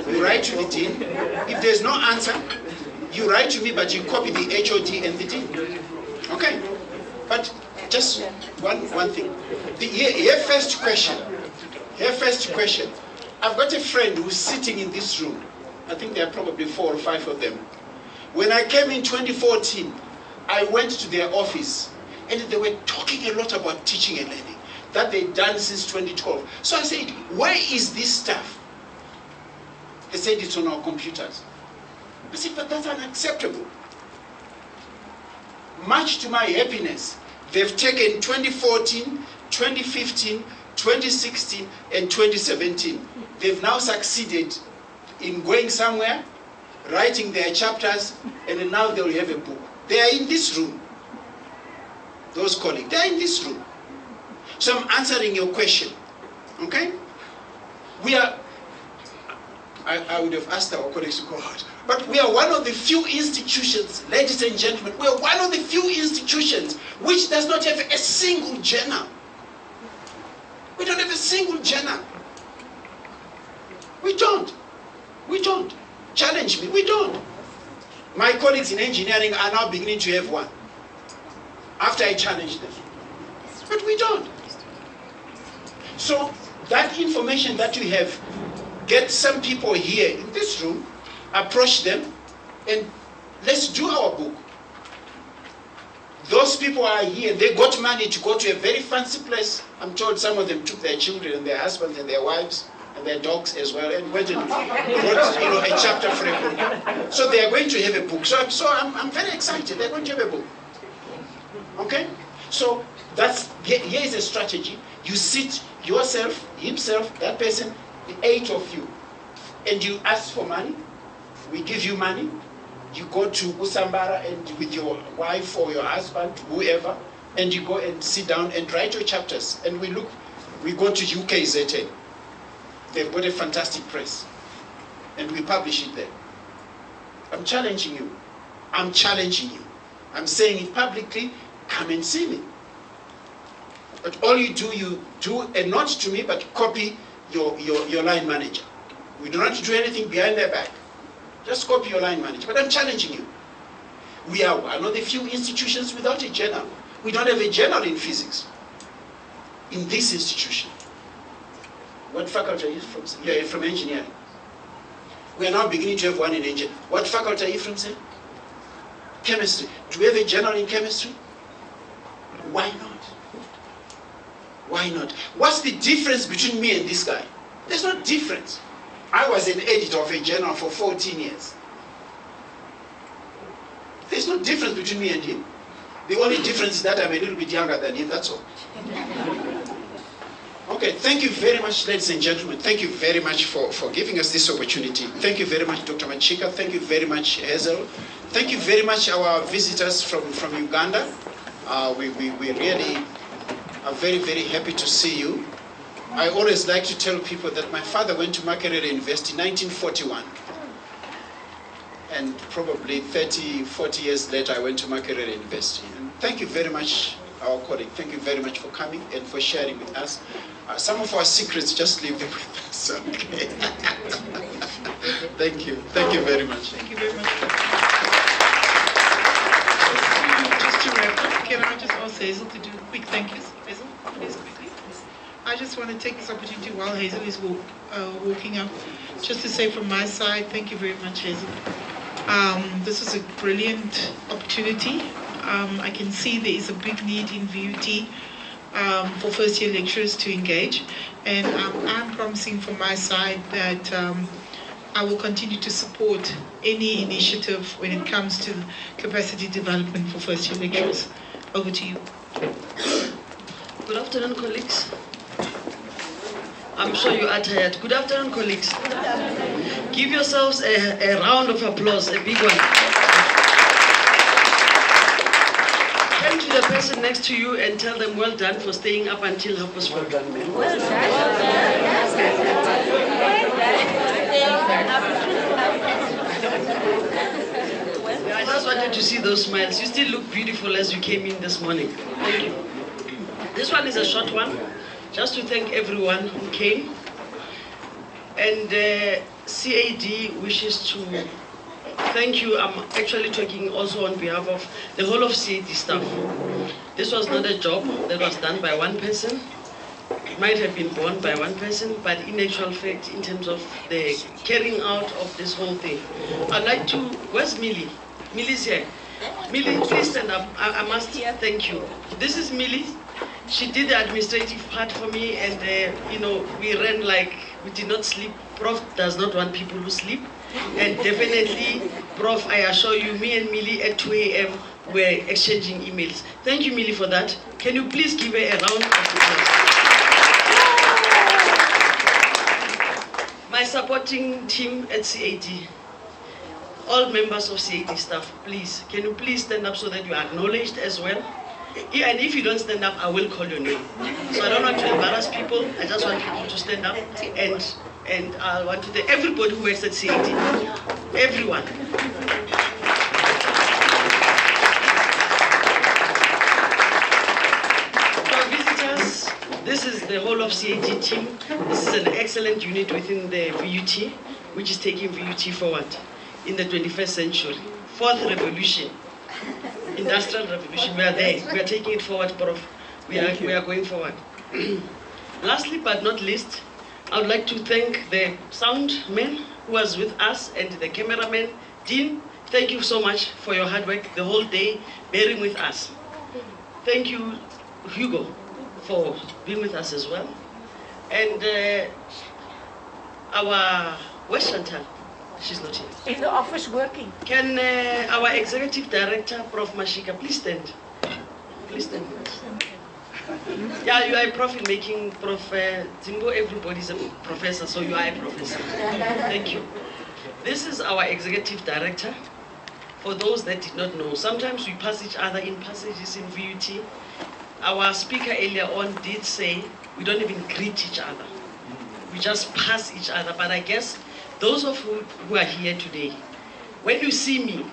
S11: You write to the dean. If there's no answer, you write to me, but you copy the HOD and the dean. Okay? But just one thing. Her first question. I've got a friend who's sitting in this room. I think there are probably 4 or 5 of them. When I came in 2014, I went to their office, and they were talking a lot about teaching and learning that they'd done since 2012. So I said, where is this stuff? They said it's on our computers. I said, but that's unacceptable. Much to my happiness, they've taken 2014, 2015, 2016, and 2017. They've now succeeded in going somewhere, writing their chapters, and now they will have a book. They are in this room. Those colleagues, they are in this room. So I'm answering your question. Okay? We are, I would have asked our colleagues to go out, but we are one of the few institutions, ladies and gentlemen, we are one of the few institutions which does not have a single journal. We don't have a single journal. We don't. We don't. Challenge me. We don't. My colleagues in engineering are now beginning to have one after I challenge them. But we don't. So that information that you have, get some people here in this room, approach them, and let's do our book. Those people are here, they got money to go to a very fancy place. I'm told some of them took their children and their husbands and their wives and their dogs as well, and went and wrote, a chapter for a book. So they are going to have a book. So I'm very excited. They're going to have a book. Okay? So here is a strategy. You sit yourself, himself, that person, the 8 of you, and you ask for money. We give you money. You go to Usambara and with your wife or your husband, whoever, and you go and sit down and write your chapters. And we go to UKZN. They've got a fantastic press. And we publish it there. I'm challenging you. I'm challenging you. I'm saying it publicly, come and see me. But all you do, and not to me, but copy your line manager. We do not do anything behind their back. Just copy your line manager. But I'm challenging you. We are one of the few institutions without a journal. We don't have a journal in physics in this institution. What faculty are you from? You're from engineering. We are now beginning to have one in engineering. What faculty are you from, sir? Chemistry. Do we have a journal in chemistry? Why not? Why not? What's the difference between me and this guy? There's no difference. I was an editor of a journal for 14 years. There's no difference between me and him. The only difference is that I'm a little bit younger than him, that's all. Okay, thank you very much, ladies and gentlemen. Thank you very much for giving us this opportunity. Thank you very much, Dr. Machika. Thank you very much, Hazel. Thank you very much, our visitors from Uganda. We really are very, very happy to see you. I always like to tell people that my father went to Makerere University in 1941. And probably 30, 40 years later, I went to Makerere University. And thank you very much, our colleague. Thank you very much for coming and for sharing with us. Some of our secrets, just leave them with us, okay? Thank you. Thank you very much.
S1: Thank you very much. Just to wrap up, can I just ask Hazel to do quick thank yous? Hazel, please quickly. I just want to take this opportunity while Hazel is walking up, just to say from my side, thank you very much, Hazel. This is a brilliant opportunity. I can see there is a big need in VUT for first year lecturers to engage, and I'm promising from my side that I will continue to support any initiative when it comes to capacity development for first year lecturers. Over to you.
S12: Good afternoon, colleagues. I'm sure you are tired. Good afternoon, colleagues. Give yourselves a round of applause, a big one. Turn to the person next to you and tell them well done for staying up until 4:30. Well done, man. Well done. I just wanted to see those smiles. You still look beautiful as you came in this morning. Thank you. This one is a short one, just to thank everyone who came. And CAD wishes to thank you. I'm actually talking also on behalf of the whole of CAD staff. This was not a job that was done by one person. It might have been borne by one person, but in actual fact, in terms of the carrying out of this whole thing, I'd like to, where's Millie? Millie's here. Millie, please stand up. I must thank you. This is Millie. She did the administrative part for me, and you know, we ran like we did not sleep. Prof does not want people to sleep, and definitely, Prof, I assure you, me and Millie at 2 a.m. were exchanging emails. Thank you, Millie, for that. Can you please give her a round of applause? My supporting team at CAD, all members of CAD staff, please, can you please stand up so that you are acknowledged as well? And if you don't stand up, I will call your name. So I don't want to embarrass people. I just want people to stand up, and I want to thank everybody who works at CAD. Everyone. For visitors, this is the whole of CAD team. This is an excellent unit within the VUT, which is taking VUT forward in the 21st century. Fourth revolution. Industrial revolution, we are there. We are taking it forward, Prof. We are going forward. Lastly but not least, I would like to thank the sound man who was with us and the cameraman. Dean, thank you so much for your hard work the whole day, bearing with us. Thank you, Hugo, for being with us as well. And where's Chantal? She's not here.
S13: In the office working.
S12: Can our executive director, Prof. Mashika, please stand? Please stand. Yeah, you are a prof in making, Prof. Zimbo, everybody's a professor, so you are a professor. Thank you. This is our executive director. For those that did not know, sometimes we pass each other in passages in VUT. Our speaker earlier on did say we don't even greet each other. We just pass each other, but I guess those of you who are here today, when you see me,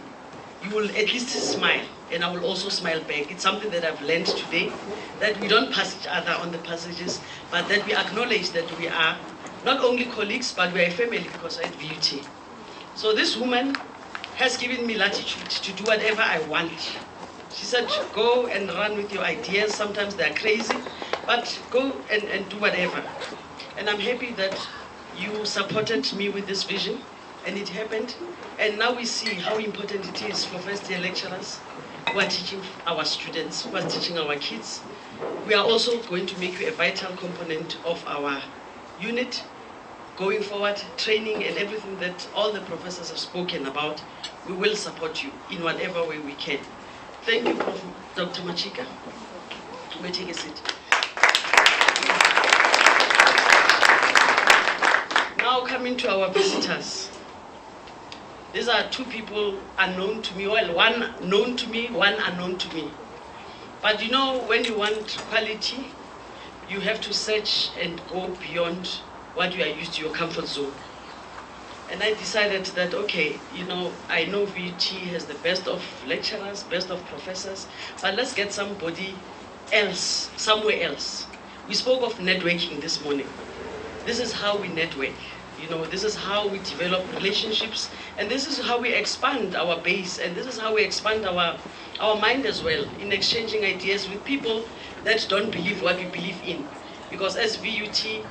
S12: you will at least smile, and I will also smile back. It's something that I've learned today, that we don't pass each other on the passages, but that we acknowledge that we are not only colleagues, but we are a family because we're at VUT. So this woman has given me latitude to do whatever I want. She said, go and run with your ideas. Sometimes they're crazy, but go and do whatever. And I'm happy that you supported me with this vision, and it happened. And now we see how important it is for first-year lecturers who are teaching our students, who are teaching our kids. We are also going to make you a vital component of our unit. Going forward, training and everything that all the professors have spoken about, we will support you in whatever way we can. Thank you, Prof. Dr. Machika. You may take a seat. Now coming to our visitors. These are two people unknown to me, well, one known to me, one unknown to me. But you know, when you want quality, you have to search and go beyond what you are used to, your comfort zone. And I decided that, okay, you know, I know VUT has the best of lecturers, best of professors, but let's get somebody else, somewhere else. We spoke of networking this morning. This is how we network. You know, this is how we develop relationships, and this is how we expand our base, and this is how we expand our mind as well, in exchanging ideas with people that don't believe what we believe in. Because as VUT,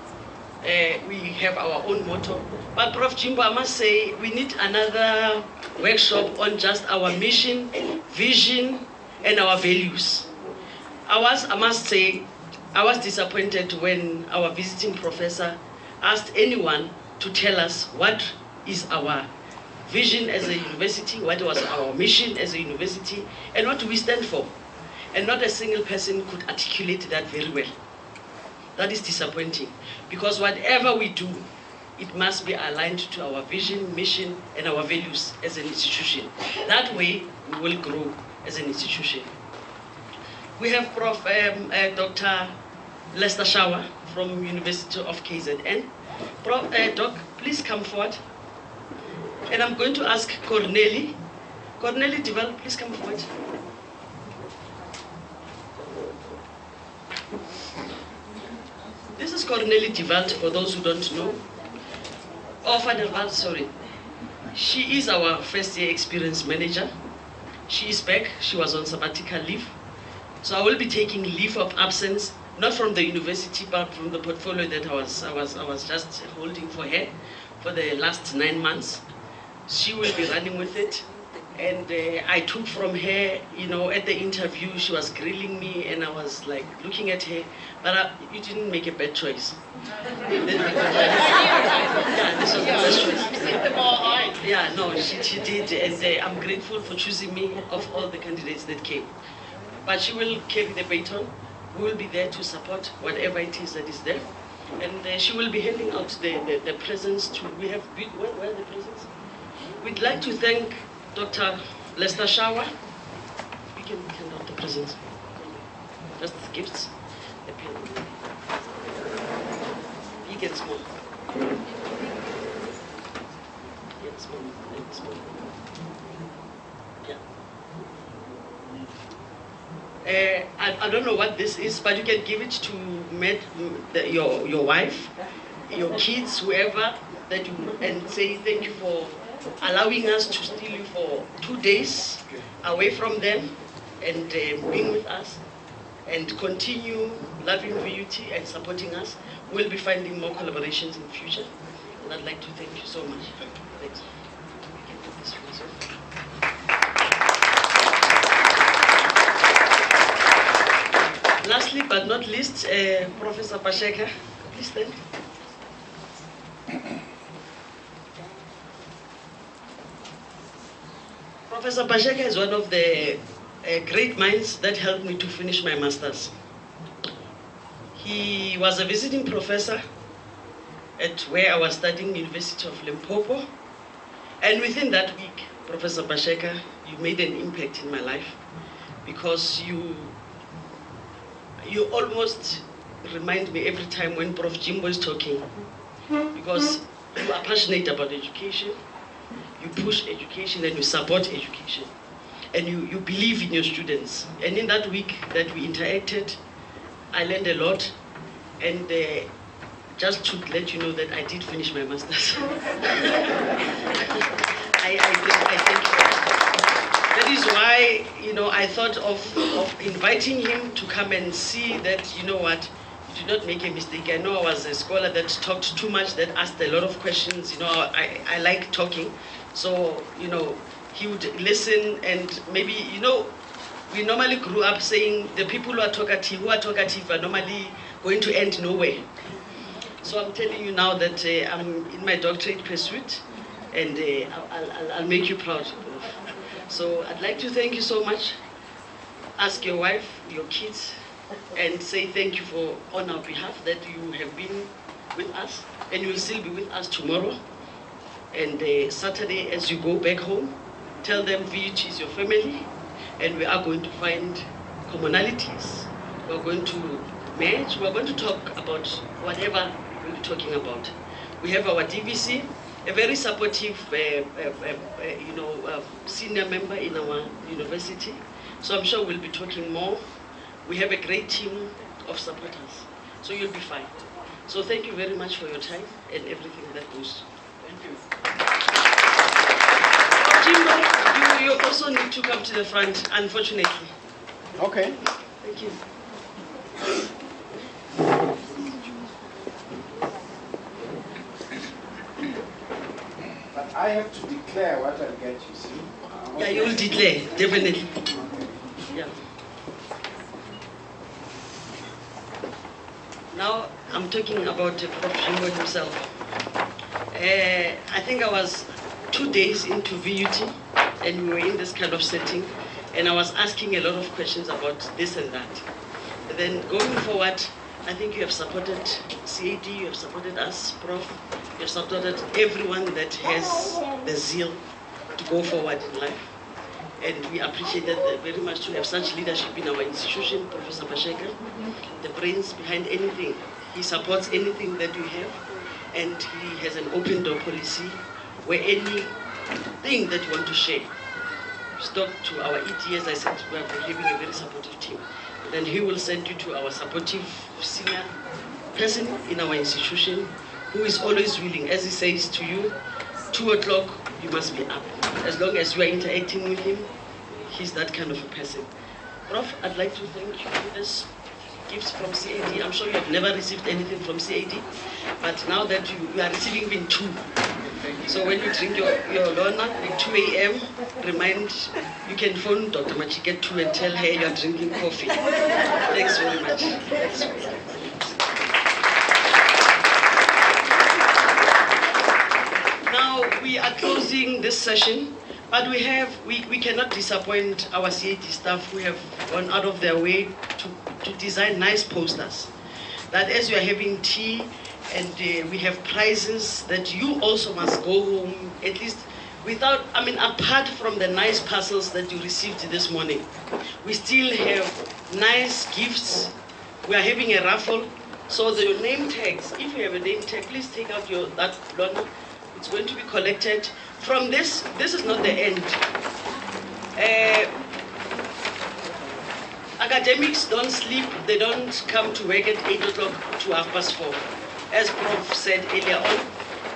S12: We have our own motto. But Prof. Jimbo, I must say, we need another workshop on just our mission, vision, and our values. I must say, I was disappointed when our visiting professor asked anyone to tell us what is our vision as a university, what was our mission as a university, and what do we stand for. And not a single person could articulate that very well. That is disappointing, because whatever we do, it must be aligned to our vision, mission, and our values as an institution. That way, we will grow as an institution. We have Dr. Lester Shower from University of KZN. Doc, please come forward. And I'm going to ask Corneli. Corneli Deval, please come forward. This is Corneli Deval, for those who don't know. Oh, Van der Walt, sorry. She is our first year experience manager. She is back. She was on sabbatical leave. So I will be taking leave of absence, not from the university, but from the portfolio that I was just holding for her for the last 9 months. She will be running with it. And I took from her, you know, at the interview, she was grilling me, and I was like looking at her, but you didn't make a bad choice. Yeah, this was the best choice. Yeah, no, she did, and I'm grateful for choosing me of all the candidates that came. But she will carry the baton. We will be there to support whatever it is that is there. And she will be handing out the presents to, we have, where are the presents? We'd like to thank Dr. Lester Shower. We can hand out the presents. Just the gifts. The pen. Big and small. Big and small. Big and small. Yeah. I don't know what this is, but you can give it to your wife, your kids, whoever, that you, and say thank you for allowing us to steal you for 2 days away from them and being with us, and continue loving VUT and supporting us. We'll be finding more collaborations in the future, and I'd like to thank you so much. Thanks. Lastly but not least, Professor Pasheka, please stand. Professor Pasheka is one of the great minds that helped me to finish my master's. He was a visiting professor at where I was studying, University of Limpopo. And within that week, Professor Pasheka, you made an impact in my life, because you almost remind me every time when Prof. Jimbo is talking, because you are passionate about education, you push education and you support education, and you believe in your students. And in that week that we interacted, I learned a lot, and just to let you know that I did finish my master's. I think that is why, you know, I thought of inviting him to come and see that, you know what, you did not make a mistake. I know I was a scholar that talked too much, that asked a lot of questions. You know, I like talking. So, you know, he would listen, and maybe, you know, we normally grew up saying the people who are talkative are normally going to end nowhere. So I'm telling you now that I'm in my doctorate pursuit, and I'll make you proud. So I'd like to thank you so much. Ask your wife, your kids, and say thank you for, on our behalf, that you have been with us, and you will still be with us tomorrow. And Saturday, as you go back home, tell them VUT is your family, and we are going to find commonalities. We are going to merge. We are going to talk about whatever we'll be talking about. We have our DVC, a very supportive, senior member in our university. So I'm sure we'll be talking more. We have a great team of supporters, so you'll be fine. So thank you very much for your time and everything that goes. Thank you. Jimbo, you also need to come to the front, unfortunately.
S11: Okay.
S12: Thank you.
S11: I have to declare what I get, you see.
S12: Yeah, you will declare, definitely. Yeah. Now I'm talking about Prof. Jimbo himself. I think I was 2 days into VUT and we were in this kind of setting and I was asking a lot of questions about this and that. And then going forward, I think you have supported CAD, you have supported us, Prof. You have supported everyone that has the zeal to go forward in life. And we appreciate that very much to have such leadership in our institution, Professor Masheka, the brains behind anything. He supports anything that we have, and he has an open door policy where anything that you want to share, talk to our ET, as I said, we are having a very supportive team. And then he will send you to our supportive senior person in our institution who is always willing, as he says to you, 2 o'clock, you must be up. As long as you are interacting with him, he's that kind of a person. Prof, I'd like to thank you for this gifts from CAD. I'm sure you have never received anything from CAD, but now that you are receiving even 2. So when you drink your lona at 2 a.m., you can phone Dr. Machika at 2 and tell her you are drinking coffee. Thanks very much. Thanks very much. Now we are closing this session, but we cannot disappoint our CAD staff who have gone out of their way to design nice posters. That as you are having tea and we have prizes, that you also must go home, at least apart from the nice parcels that you received this morning. We still have nice gifts. We are having a raffle. So your name tags, if you have a name tag, please take out that lona. It's going to be collected. From this is not the end. Academics don't sleep, they don't come to work at 8 o'clock to 4:30. As Prof said earlier on,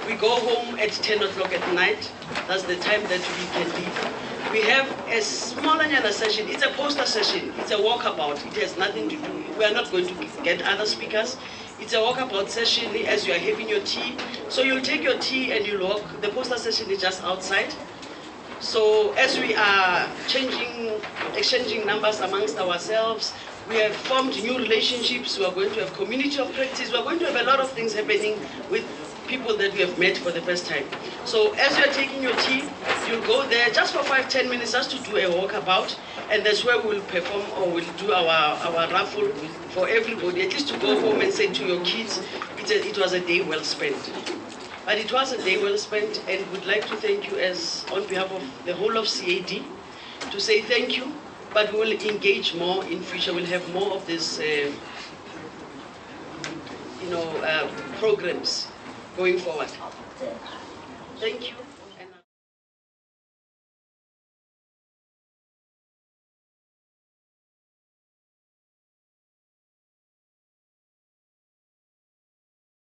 S12: we go home at 10 o'clock at night. That's the time that we can leave. We have a smaller session. It's a poster session. It's a walkabout. It has nothing to do. We are not going to get other speakers. It's a walkabout session as you are having your tea. So you'll take your tea and you'll walk. The poster session is just outside. So as we are exchanging numbers amongst ourselves, we have formed new relationships. We are going to have community of practice. We are going to have a lot of things happening with people that we have met for the first time. So as you are taking your tea, you'll go there just for 5-10 minutes just to do a walkabout, and that's where we'll perform or we'll do our raffle for everybody, at least to go home and say to your kids, it was a day well spent. But it was a day well spent, and we'd like to thank you on behalf of the whole of CAD, to say thank you, but we will engage more in future. We'll have more of these programs going forward. Thank you.